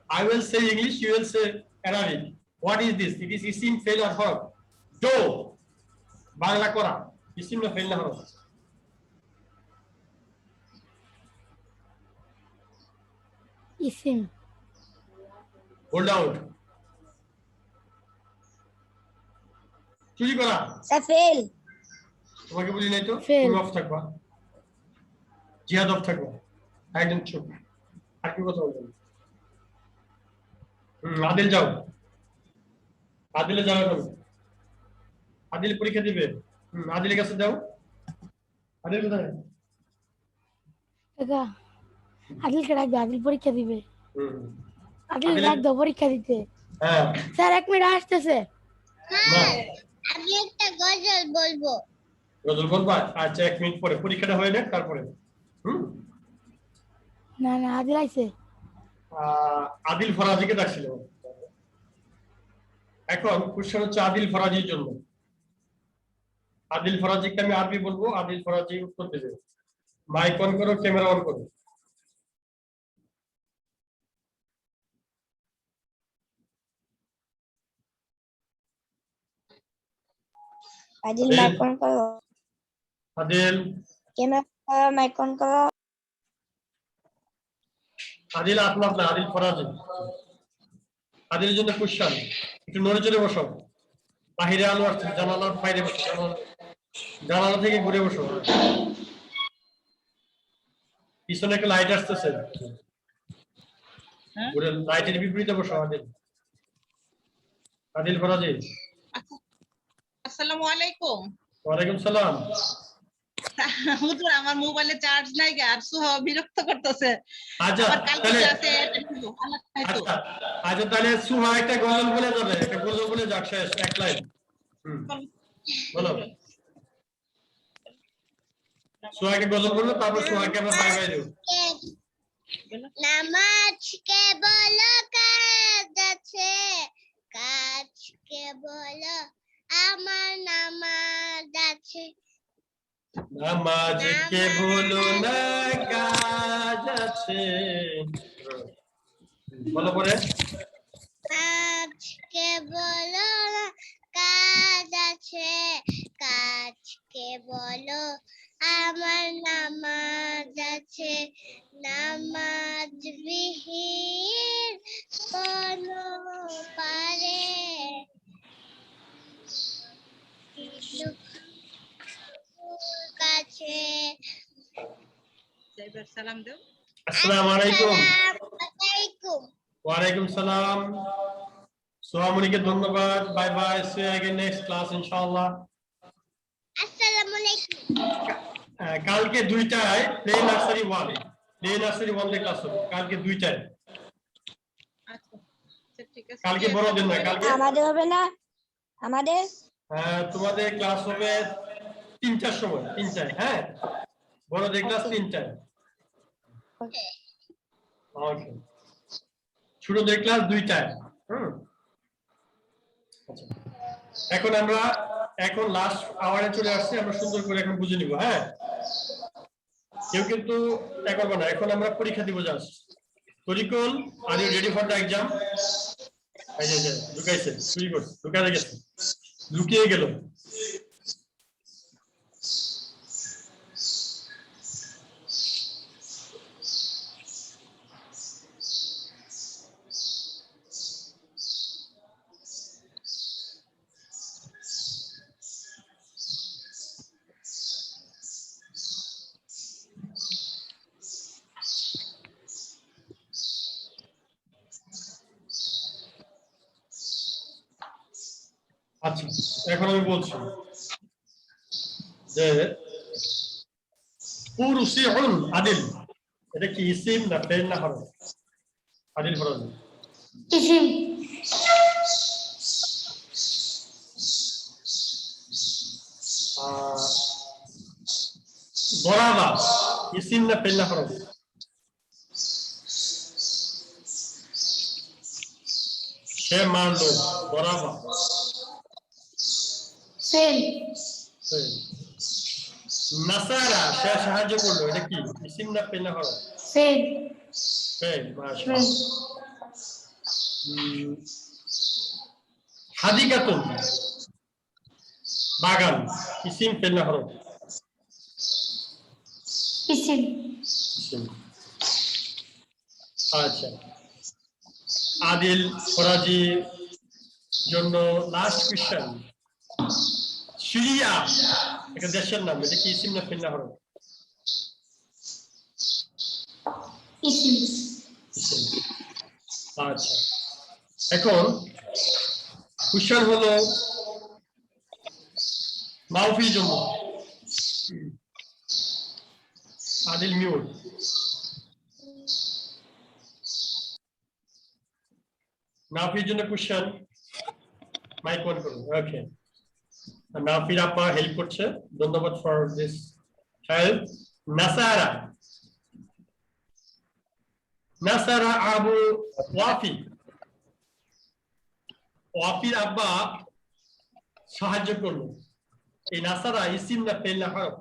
I will say English, you will say Arabic. What is this? It is isim, fail or huruf. Do. Bangla kora. Isim na fail na huruf. इसिम Hold out. চুরি করা सब फेल তোমাকে বলি নাই তো Fail. তুমি অফ থাকবা জিহাদ অফ থাকবা একদম চুপ আর কি কথা বলবেন আদিল যাও আদিলে যাও এখন আদিল পরীক্ষা দিবে আদিলের কাছে যাও আদিল কোথায় কাকা আদিলকে ডাকবে আদিল পরীক্ষা দিবে আদিল আদিল- ডাক দাও পরীক্ষা দিতে হ্যাঁ স্যার 1 মিনিট আসতেছে না আমি একটা গজল বলবো গজল বলবা আচ্ছা 1 মিনিট পরে পরীক্ষাটা হয়ে যাক তারপরে না না আদিল আইছে আদিল ফরাজিকে ডাকছিল এখন কোশ্চেন হচ্ছে আদিল ফরাজির জন্য আদিল ফরাজিকে আমি আরবি বলবো আদিল ফরাজি উত্তর দেবে মাইক অন করো ক্যামেরা অন করো আদিল Adil. মাইক অন করো আদিল ক্যামেরা মাইক অন করো আদিল আপনার না আদিল ফরাজি আদিলের জন্য কোশ্চেন একটু নড়ে চড়ে বসো বাহিরে আলো আসছে জানালার বাইরে বসো জানালা থেকে ঘুরে বসো পিছনে একটা লাইট আসতেছে হ্যাঁ? ঘুরে লাইটের বিপরীতে বসো আদিল আদিল ফরাজি আসসালামু আলাইকুম ওয়ালাইকুম সালাম হুজুর আমার মোবাইলে চার্জ নাই আর সুহা বিরক্ত করতেছে আচ্ছা আবার কালকে তাহলে ক্লাসে আল্লাহ খাইতো আচ্ছা আচ্ছা তাহলে সুহা একটা গজল বলে যাবে একটা গজল বলে যাক শেষ এক লাইন বলো সুহাকে গজল বললো তারপর সুহাকে আমরা বাই বাই দেবো নামাজ কে বলো কাজ আছে কাজ কে বলো আমার নামাজ আছে নামাজ কে বলো না কাজ আছে বলো পরে কাজ কে বলো না কাজ আছে কাজ কে বলো আমার নামাজ আছে নামাজ বিহীন কোনো পারে কাছে সালাম দাও আসসালামু আলাইকুম আসসালামু আলাইকুম ওয়ালাইকুম সালাম। সোহামনিকে ধন্যবাদ। Bye bye, see you again next class ইনশাআল্লাহ। আসসালামু আলাইকুম। কালকে 2টায় প্লে নার্সারি 1 এর ক্লাস হবে কালকে 2টায়। আচ্ছা আচ্ছা, ঠিক আছে। কালকে বড় দিন না, কালকে আমাদের হবে না, আমাদের তোমাদের ক্লাস হবে 3টার সময়, 3টায়। হ্যাঁ, বড়দের ক্লাস 3টায়। ওকে, ছোটদের ক্লাস 2টায়। আচ্ছা, এখন লাস্ট আওয়ারে চলে আসছে, আমরা সুন্দর করে এখন বুঝে নিব। হ্যাঁ, কেউ কিন্তু তা করবে না, এখন আমরা পরীক্ষা দিব। Just Tarikul, are you ready for the exam? এই যে ঢুকাইছে, চুরি করছে, ঢুকাতে গেছে, লুকিয়ে গেল। আচ্ছা, এখন আমি বলছি যে পুরুষিউন আদিল, এটা কি ইসিম না ফেল না হরফ? আদিল হরফ। ইসিম। দরাবা ইসিম না ফেল না হরফ? সে মারলো, দরাবা ফেল। ফেল। নাসারা, সে সাহায্য করলো, এটা কি ইসিম না ফেল না হরফ? ফেল। ফেল। মাশাআল্লাহ। হাদিকাতুন, বাগান, ইসিম ফেল না হরফ? ইসিম। ইসিম। আচ্ছা, আদিল ফরাজি জন্য লাস্ট কোশ্চেন। সিরিয়া একটা দেশের নাম, এটা কি ইসিম না ফেল না হরফ? ইসিম। ইসিম। আচ্ছা, এখন কোশ্চেন হলো মাউফির জন্য। আদিল মিউট। নাফির জন্য কোশ্চেন, মাইক অন করুন। ওকে, নাফির আপা হেল্প করছে, ধন্যবাদ ফর দিস হেল্প। নাসারা, নাসারা আবু ওয়াফি, ওয়াফির আব্বা সাহায্য করলো। এই নাসারা ইসিম না ফেল না হরফ?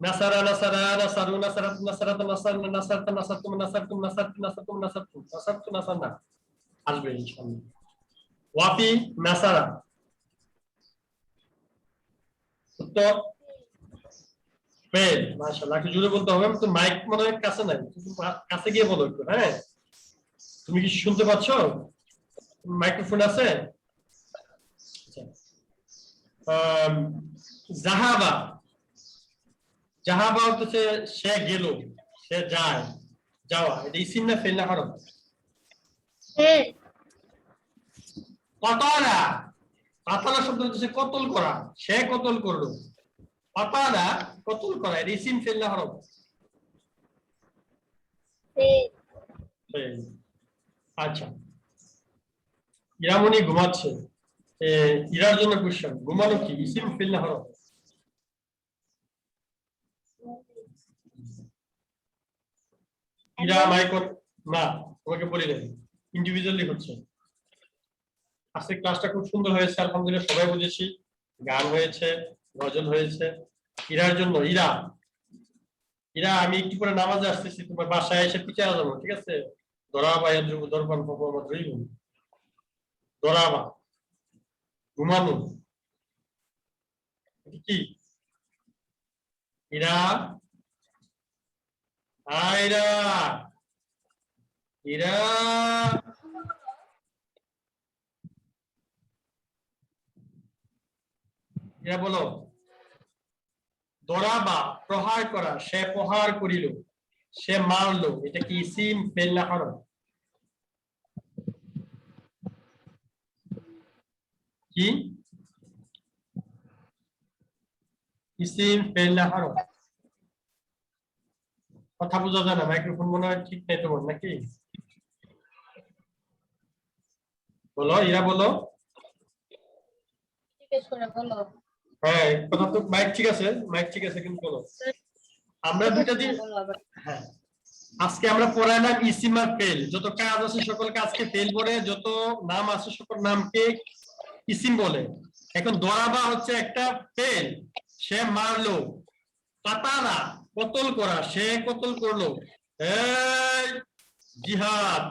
নাসারা, নাসারা, নাসারু, নাসারাত, নাসারাত, নাসারনা, নাসারতা, নাসারতুম, নাসারতুম, নাসারতু, নাসারতুম, নাসারতুম, নাসারতু, নাসারনা আসবে ইনশাআল্লাহ। ওয়াফি, নাসারা, উত্তর ফেল। মাশাআল্লাহ, একটু জোরে বলতে হবে, তো মাইক মনে হয় কাছে নাই, কাছে গিয়ে বলো একটু। হ্যাঁ, তুমি কি শুনতে পাচ্ছ? মাইক্রোফোন আছে? জাহাবা, জাহাবা হচ্ছে সে গেল, সে যায়, যাওয়া, এটা ইসিম না ফেল না হরফ? ফেল। কতলা, কাতালা শব্দ হচ্ছে কতল করা, সে কতল করলো। কতলা, কতল করা, এটা ইসিম ফেল না হরফ? ফেল। আচ্ছা, ইরামনি ঘুমাচ্ছে, ইরার জন্য কোশ্চেন, ঘুমানো কি ইসিম ফেল না হরফ? ইরা মাইকন না, তোমাকে বলি নাই, ইন্ডিভিজুয়ালি হচ্ছে। আজকে ক্লাসটা খুব সুন্দর হয়েছে, আলহামদুলিল্লাহ, সবাই বুঝেছি, গান হয়েছে, গজল হয়েছে। ইরার জন্য, ইরা, ইরা আমি একটু পরে নামাজে আসতেছি, তোমার বাসায় এসে পিছিয়ে যাবো, ঠিক আছে? দরাবা ইয়াদ্রুব দরবান ফফামাদ রইবুন, দরাবা ঘুমানো কি? ইরা, আইরা, ইরা, ইরা বলো। দরাবা প্রহার করা, সে প্রহার করিল, সে মারলো, এটা কি ইসিম ফেল না হরফ? কি ইসিম ফেল না হরফ? কথা বোঝা যায় না, মাইক্রোফোন মনে হয় ঠিক নেই তোমার নাকি? বলো ইরা, বলো। হ্যাঁ, কথা তো মাইক ঠিক আছে, মাইক ঠিক আছে, কিন্তু বলো। আমরা দুইটা দিন, হ্যাঁ, আজকে আমরা পড়াইলাম ইসিম আর ফেল। যত কাজ আছে সকল কাজকে ফেল বলে, যত নাম আছে সকল নামকে ইসিম বলে। এখন দরাবা হচ্ছে একটা ফেল, সে মারলো। কাতালা কতল করা, সে কতল করলো। এই জিহাদ,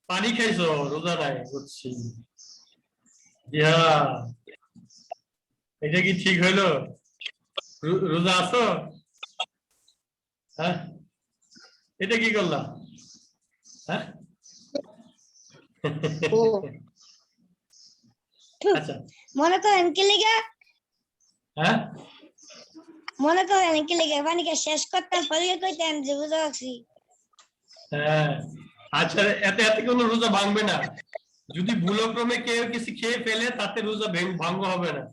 পানি খাইছো, রোজা নাই বুঝছি। জিহাদ, এটা কি ঠিক হইলো? রোজা আছো? হ্যাঁ, এটা কি করলাম? হ্যাঁ, আচ্ছা, মনে করেন কি লিগা, হ্যাঁ, মনে করেন কি লিগা পানিকে শেষ করতে পরে কইতেন যে বুঝা আছি। হ্যাঁ, আচ্ছা, এতে এতে কোনো রোজা ভাঙবে না। যদি ভুলক্রমে কেউ কিছু খেয়ে ফেলে তাতে রোজা ভঙ্গ হবে না।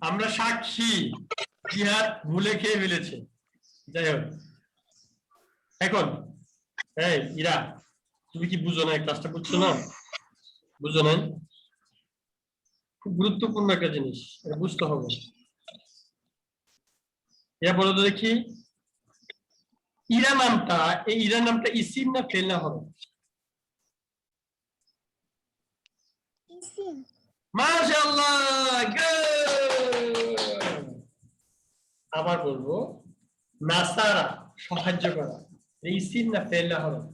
আমরা সাক্ষী, জিহাদ ভুলে খেয়ে ফেলেছে। যাই হোক, এখন এই ইরা, তুমি কি বুঝো না? ক্লাসটা বুঝছো না? বুঝো না? খুব গুরুত্বপূর্ণ একটা জিনিস, এটা বুঝতে হবে। এরা বলো তো দেখি, ইরা নামটা, এই ইরা নামটা ইসিম না ফেল না হরফ? মাশাআল্লাহ, গুড। আবার বলবো, নাসারা সাহায্য করা, ইসিম না ফেল না হরফ?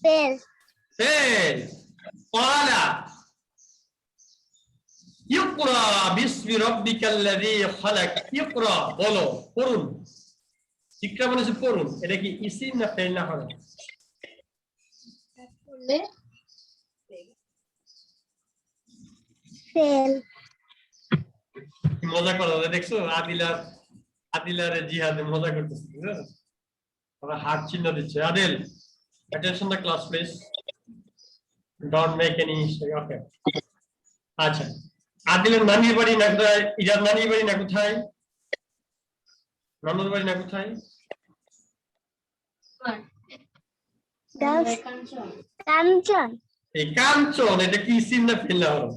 ফেল। ফেল। ক্বালা ইকরা বিসমি রাব্বিকাল্লাযী খালাক। ইকরা বলো, পড়ুন। ইকরা মানে হচ্ছে পড়ুন, এটা কি ইসিম না ফেল না হরফ? ফেল। মজা করো, দেখছো? আদিলার জিহাদে মজা করতেছে, ওরা হাত চিহ্ন দিচ্ছে। Adil, attention the class please, don't make any mistake. Okay, আচ্ছা, আদিলের নানির বাড়ি না কোথায়? ইরার নানির বাড়ি না কোথায়? নানুর বাড়ি না কোথায়? কাঞ্চন। এই কাঞ্চন, এটা কি ইসিম না ফেল না হরফ?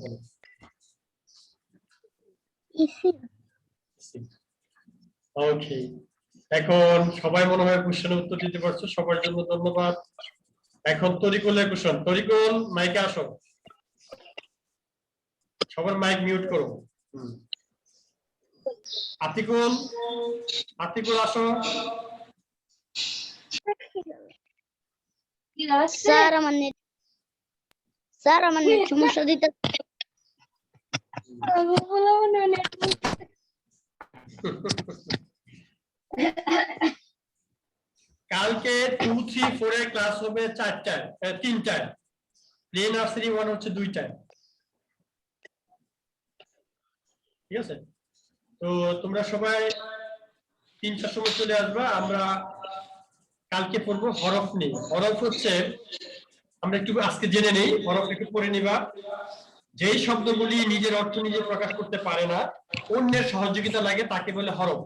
ইসিম। ওকে, এখন সবাই মনে হয় কোশ্চেনের উত্তর দিতে পারছো, সবার জন্য ধন্যবাদ। এখন তরিকুলের কোশ্চেন। তরিকুল, মাইকে আসো, সবার মাইক মিউট করো। আতিকুল, আতিকুল আসো। স্যার আমার নেট সমস্যা দিতে। কালকে 2, 3, 4 এর ক্লাস হবে 4টায়, 3টায়। প্লে নার্সারি 1 হচ্ছে 2টায়, ঠিক আছে? তো তোমরা সবাই 3টার সময় চলে আসবা। আমরা কালকে পড়বো হরফ নিয়ে। হরফ হচ্ছে, আমরা একটু আজকে জেনে নেই, হরফ একটু পড়ে নিবা। যেই শব্দগুলি নিজের অর্থ নিজে প্রকাশ করতে পারে না, অন্যের সহযোগিতা লাগে, তাকে বলে হরফ।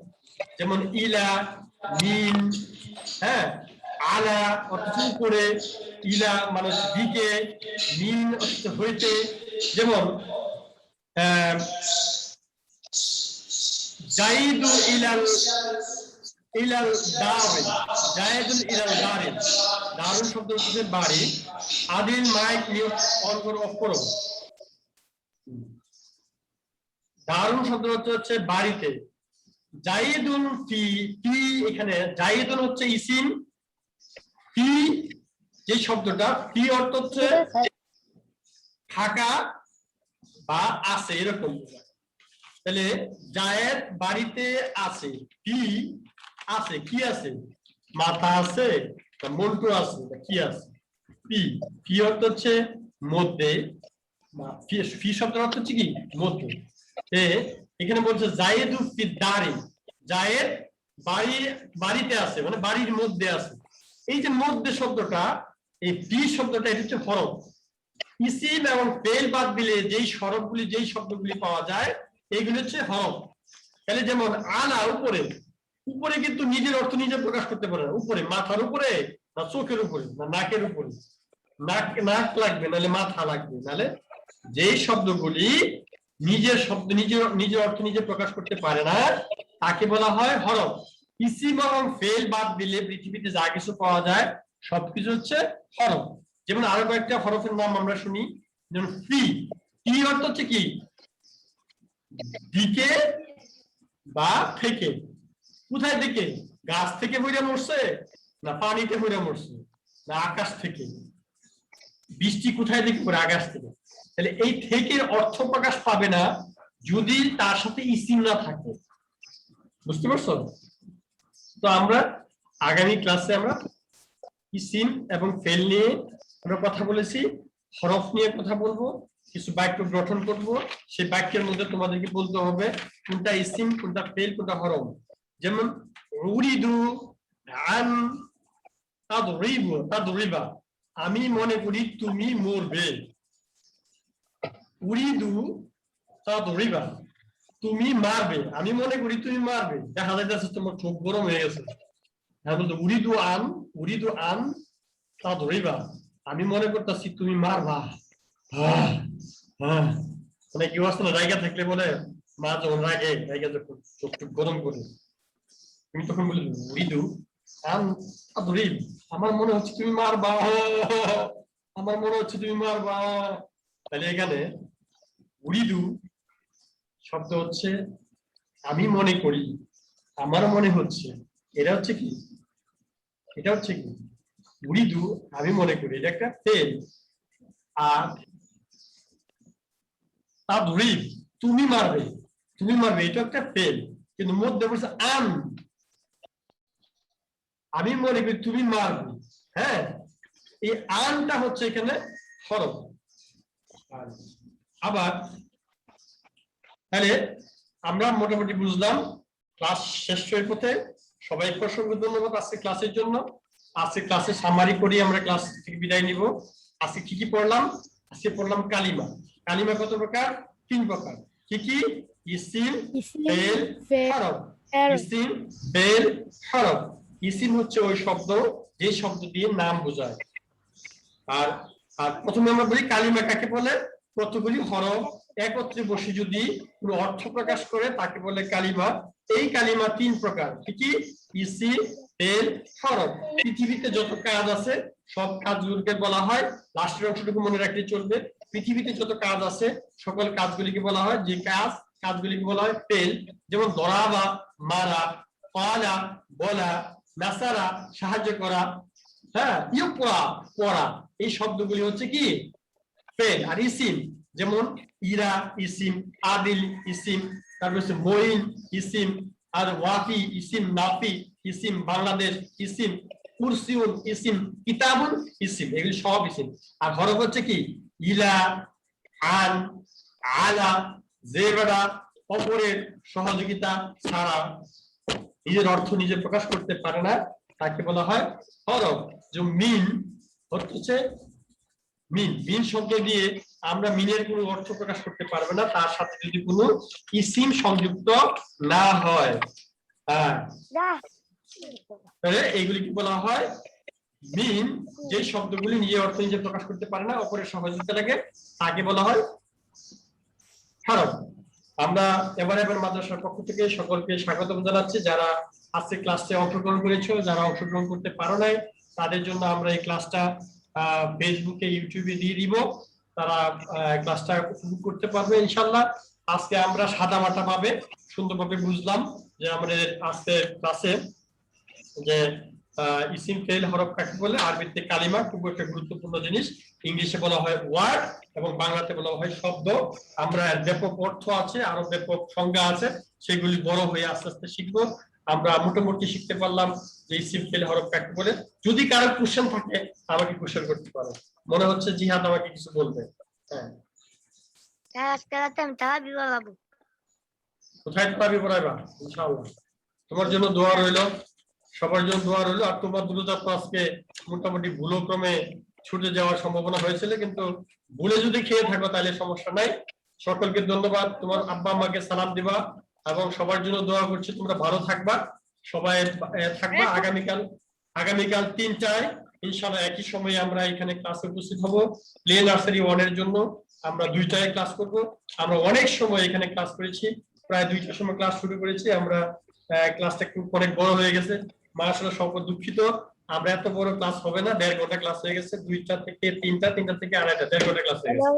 যেমন ইলা, মিন, হ্যাঁ, আলা অর্থ উপরে, ইলা মানে দিকে, মিন অর্থ হইতে। যেমন জাইদু ইলাল দারিন, জাইদুল ইলাল দারিন, দারুন শব্দ হচ্ছে বাড়ি। আদিল, মাইক মিউট অন করো, অফ করো। দারুন শব্দ হচ্ছে বাড়িতে। জাইদুন ফি, ফি এখানে জাইদুন হচ্ছে ইসিম, ফি যে শব্দটা, ফি অর্থ হচ্ছে থাকা বা আছে, এরকম। তাহলে জায়েদ বাড়িতে আছে, ফি আছে, কি আছে? মাথা আছে, মন্টু আছে, কি আছে? ফি, ফি অর্থ হচ্ছে মধ্যে, ফি শব্দের অর্থ হচ্ছে কি? মধ্যে। এখানে বলছে জায়েদু ফি দারি, জায়েদ বাড়ি বাড়িতে আছে মানে বাড়ির মধ্যে আছে। এই যে মধ্যে শব্দটা, এই ফি শব্দটা এটা হচ্ছে হরফ। ইসিম এবং ফেল বাদ দিলে যেই হরফগুলি যেই শব্দগুলি পাওয়া যায় এইগুলি হচ্ছে হরফ। তাহলে যেমন আলা উপরে, উপরে কিন্তু নিজের অর্থ নিজে প্রকাশ করতে পারে না। উপরে মাথার উপরে না চোখের উপরে না নাকের উপরে, নাক লাগবে নাহলে মাথা লাগবে, নাহলে যেই শব্দগুলি নিজের শব্দ নিজের অর্থ নিজে প্রকাশ করতে পারে না তাকে বলা হয় হরফ। ইসিম এবং ফেল বাদ দিলে পৃথিবীতে যা কিছু পাওয়া যায় সবকিছু হচ্ছে হরফ। যেমন আরো কয়েকটা হরফের নাম আমরা শুনি, যেমন ফি। ফি অর্থ হচ্ছে কি? দিকে বা থেকে। কোথায় থেকে? গাছ থেকে বইরা মরছে না পানিতে বইরা মরছে না আকাশ থেকে? বৃষ্টি কোথায় থেকে পড়ে? আকাশ থেকে। তাহলে এই থেকে অর্থ প্রকাশ পাবে না যদি তার সাথে ইসিম না থাকে। বুঝতে পারছো? তো আমরা আগামী ক্লাসে আমরা ইসিম এবং ফেল নিয়ে আমরা কথা বলেছি, হরফ নিয়ে কথা বলবো, কিছু বাক্য গঠন করব। সেই বাক্যের মধ্যে তোমাদেরকে বলতে হবে কোনটা ইসিম, কোনটা ফেল, কোনটা হরফ। যেমন উরিদু আন তাদরিবা, আমি মনে করি তুমি মরবে। উরিদু তাদরিবা, তুমি মারবে, আমি মনে করি তুমি মারবে। দেখা যাইতেছে তোমার চোখ গরম হয়ে গেছে। হ্যাঁ বলতো উরিদু আন তাদরিবা, আমি মনে করতেছি তুমি মারবা। মানে কি অবস্থা না, জায়গা থাকলে বলে মা যখন রাগে জায়গা যখন চোখ টুক গরম করে, তুমি তখন বলি উরিদু আন তাদরিব, আমার মনে হচ্ছে তুমি মারবা, আমার মনে হচ্ছে তুমি মারবা। তাহলে এখানে উরিদু শব্দ হচ্ছে আমি মনে করি, আমার মনে হচ্ছে, এটা হচ্ছে কি? এটা হচ্ছে কি? উরিদু আমি মনে করি, এটা একটা ফেল। আর তাদরিব তুমি মারবে, তুমি মারবে, এটা একটা ফেল। কিন্তু মধ্যে বলছে আন, আমি মনে করি তুমি মারবে। হ্যাঁ, এই আনটা হচ্ছে এখানে হরফ। আবার তাহলে আমরা মোটামুটি বুঝলাম। ক্লাস শেষ হয়ে পথে। সবাইকে অসংখ্য ধন্যবাদ আজকে ক্লাসের জন্য। আজকে ক্লাসে সামারি করি, আমরা ক্লাস থেকে বিদায় নিব। আজকে কি কি পড়লাম? আজকে পড়লাম কালিমা। কালিমা কত প্রকার? 3 প্রকার। কি কি? ইসিম, ফেল, হরফ। ইসিম, ফেল, হরফ। ইসিম হচ্ছে ওই শব্দ যে শব্দ দিয়ে নাম বোঝায়। আর আর প্রথমে আমরা বলি কালিমা কাকে বলে? কতগুলি হরফ একত্রে বসে যদি কোনো অর্থ প্রকাশ করে তাকে বলে কালিমা। এই কালিমা 3 প্রকার। কি কি? ইসিম, ফেল, হরফ। পৃথিবীতে যত কাজ আছে সব কাজগুলোকে বলা হয়, লাস্টের অংশটুকু মনে রাখলে চলবে, পৃথিবীতে যত কাজ আছে সকল কাজগুলিকে বলা হয় যে কাজগুলিকে বলা হয় ফেল। যেমন দরাবা মারা, পালা বলা, নাসারা সাহায্য করা, হ্যাঁ ইউকরা পড়া, এই শব্দগুলি হচ্ছে কি? ফেল। আর ইসিম যেমন ইরা ইসিম, আদিল ইসিম, তারপর হচ্ছে মঈন ইসিম, আর ওয়াফি ইসিম, নাফি ইসিম, বাংলাদেশ ইসিম, কুরসিউন ইসিম, কিতাবুন ইসিম, এগুলি সব ইসিম। আর হরফ হচ্ছে কি? ইলা, আন, আলা, জেবরা, অপরের সহযোগিতা ছাড়া নিজের অর্থ নিজে প্রকাশ করতে পারে না তাকে বলা হয় হরফ। যে মিন হচ্ছে মিন শব্দ দিয়ে আমরা মিনের কোনো অর্থ প্রকাশ করতে পারবে না তার সাথে যদি কোনো ইসিম সংযুক্ত না হয়। হ্যাঁ, তাহলে এইগুলি কি বলা হয়? মিন। যে শব্দগুলি নিজের অর্থ নিজে প্রকাশ করতে পারে না, অপরের সহযোগিতা লাগে, তাকে বলা হয় হরফ। আমরা এবার মাদ্রাসার পক্ষ থেকে সকলকে স্বাগতম জানাচ্ছি। যারা আজকে ক্লাসে অংশগ্রহণ করেছো, যারা অংশগ্রহণ করতে পারো নাই তাদের জন্য আমরা এই ক্লাসটা ফেসবুকে, ইউটিউবে দিয়ে দিব। তারা ক্লাসটা উপভোগ করতে পারবে ইনশাআল্লাহ। আজকে আমরা সাদা মাটা ভাবে সুন্দরভাবে বুঝলাম যে আমাদের আজকের ক্লাসে যে ইসিম, ফেল, হরফ কাকে বলে। আরবিতে কালিমা খুব একটা গুরুত্বপূর্ণ জিনিস। ইংলিশে বলা হয় ওয়ার্ড এবং বাংলাতে বলা হয় শব্দ। আমরা ব্যাপক অর্থ আছে, আরো ব্যাপক সংজ্ঞা আছে, সেগুলি বড় হয়ে আস্তে আস্তে শিখবো। আমরা মোটামুটি শিখতে পারলাম যে ইসিম, ফেল, হরফ কাকে বলে। যদি কারো কোশ্চেন থাকে আমাকে কোশ্চেন করতে পারো। মনে হচ্ছে জিহাদ আমাকে কিছু বলবে। হ্যাঁ, আজকে রাতে আমি তারাবি পড়াবো। কোথায় তারাবি পড়াইবা? ইনশাআল্লাহ তোমার জন্য দোয়া রইলো, সবার জন্য দোয়া রইলো। আর তোমার দ্রুত আজকে মোটামুটি ভুলক্রমে ছুটে যাওয়ার সম্ভাবনা হয়েছিল, কিন্তু ভুলে যদি খেয়ে থাকো তাহলে সমস্যা নাই। সকলকে ধন্যবাদ। তোমার আব্বা আম্মাকে সালাম দিবা এবং সবার জন্য দোয়া করছি তোমরা ভালো থাকবা, সবাই থাকবা। আগামীকাল 3টায় ইনশাআল্লাহ একই সময়ে আমরা এখানে ক্লাসে উপস্থিত হব। প্লে নার্সারি 1 এর জন্য আমরা 2টায় ক্লাস করব। আমরা অনেক সময় এখানে ক্লাস করেছি, প্রায় 2টার সময় ক্লাস শুরু করেছি। আমরা ক্লাসটা খুব অনেক বড় হয়ে গেছে, মাশাআল্লাহ। সব দুঃখিত, আমরা এত বড় ক্লাস হবে না। 1.5 ঘন্টা ক্লাস হয়ে গেছে, 2টা থেকে 3টা, 3টা থেকে 2:30, 1.5 ঘন্টা ক্লাস হয়ে গেছে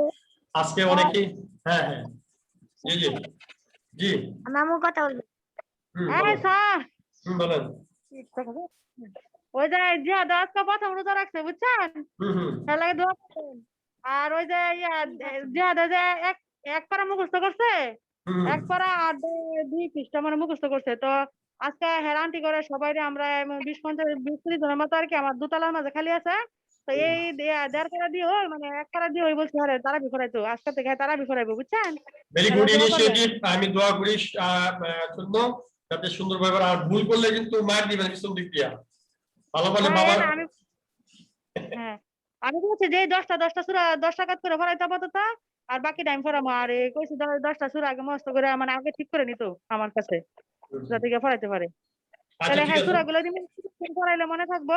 আজকে অনেকেই। হ্যাঁ হ্যাঁ, জি জি জি, মামু কথা বলবে। বলেন। বলেন। ওই যে জিহাদ আজকে প্রথম রোজা রাখছে বুঝছেন, তার লাগে দোয়া করবেন। আর ওই যে জিহাদ যে এক পারা মুখস্থ করছে, এক পারা আর 2 পৃষ্ঠা মানে মুখস্থ করছে। তো আজকে হেরান্টি করে সবাই আমরা 20-30 জনের মতো আর কি আমার দোতলার মাঝে খালি আছে। তো এই 1.5 পারা দিয়ে হয় মানে 1 পারা দিয়ে ওই বলছে তারা বিফরাইতো, আজকে থেকে তারা বিফরাইবো বুঝছেন। Very good initiative. আমি দোয়া করি জন্য যাতে সুন্দরভাবে। আর ভুল করলে কিন্তু মার দিবেন পিছন দিক দিয়া, ভালো ভালো বাবা। হ্যাঁ আমি বলছি যে 10টা সূরা 10 রাকাত করে পড়াইতে আপাতত, আর বাকি টাইম পড়ামো। আর কইছি 10টা সূরা আগে মস্ত করে মানে আগে ঠিক করে নিত আমার কাছে, যাতে গিয়ে পড়াইতে পারে। আচ্ছা তাহলে ঠিক হ্যাঁ আছে, সূরাগুলো দিন পড়াইলে মনে থাকবো।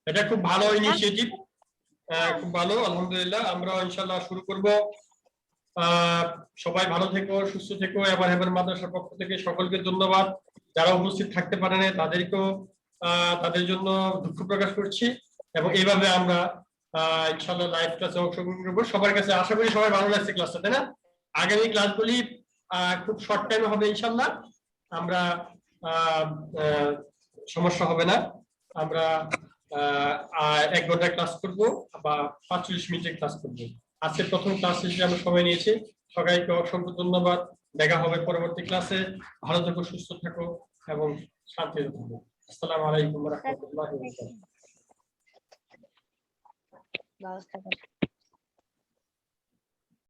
এটা খুব ভালো ইনিশিয়েটিভ, খুব ভালো। আলহামদুলিল্লাহ, আমরা ইনশাআল্লাহ শুরু করব। সবাই ভালো থেকো, সুস্থ থেকো। এবার মাদ্রাসার পক্ষ থেকে সকলকে ধন্যবাদ। যারা উপস্থিত থাকতে পারে না তাদেরকেও তাদের জন্য দুঃখ প্রকাশ করছি। এবং এইভাবে আমরা ইনশাআল্লাহ লাইভ ক্লাসে অংশগ্রহণ করবো। সবার কাছে আশা করি সবাই ভালো লাগছে ক্লাসটা, তাই না? আগামী ক্লাসগুলি খুব শর্ট টাইমে হবে ইনশাআল্লাহ। আমরা সমস্যা হবে না। আমরা 1 ঘন্টা ক্লাস করব বা 45 মিনিটের ক্লাস করব। আজকে প্রথম ক্লাস হিসেবে আমরা সময় নিয়েছি। সবাইকে অসংখ্য ধন্যবাদ। দেখা হবে পরবর্তী ক্লাসে। ভালো থাকো, সুস্থ থাকো এবং শান্তিতে থাকো। আসসালামু আলাইকুম ওয়া রাহমাতুল্লাহি ওয়া বারাকাতুহু।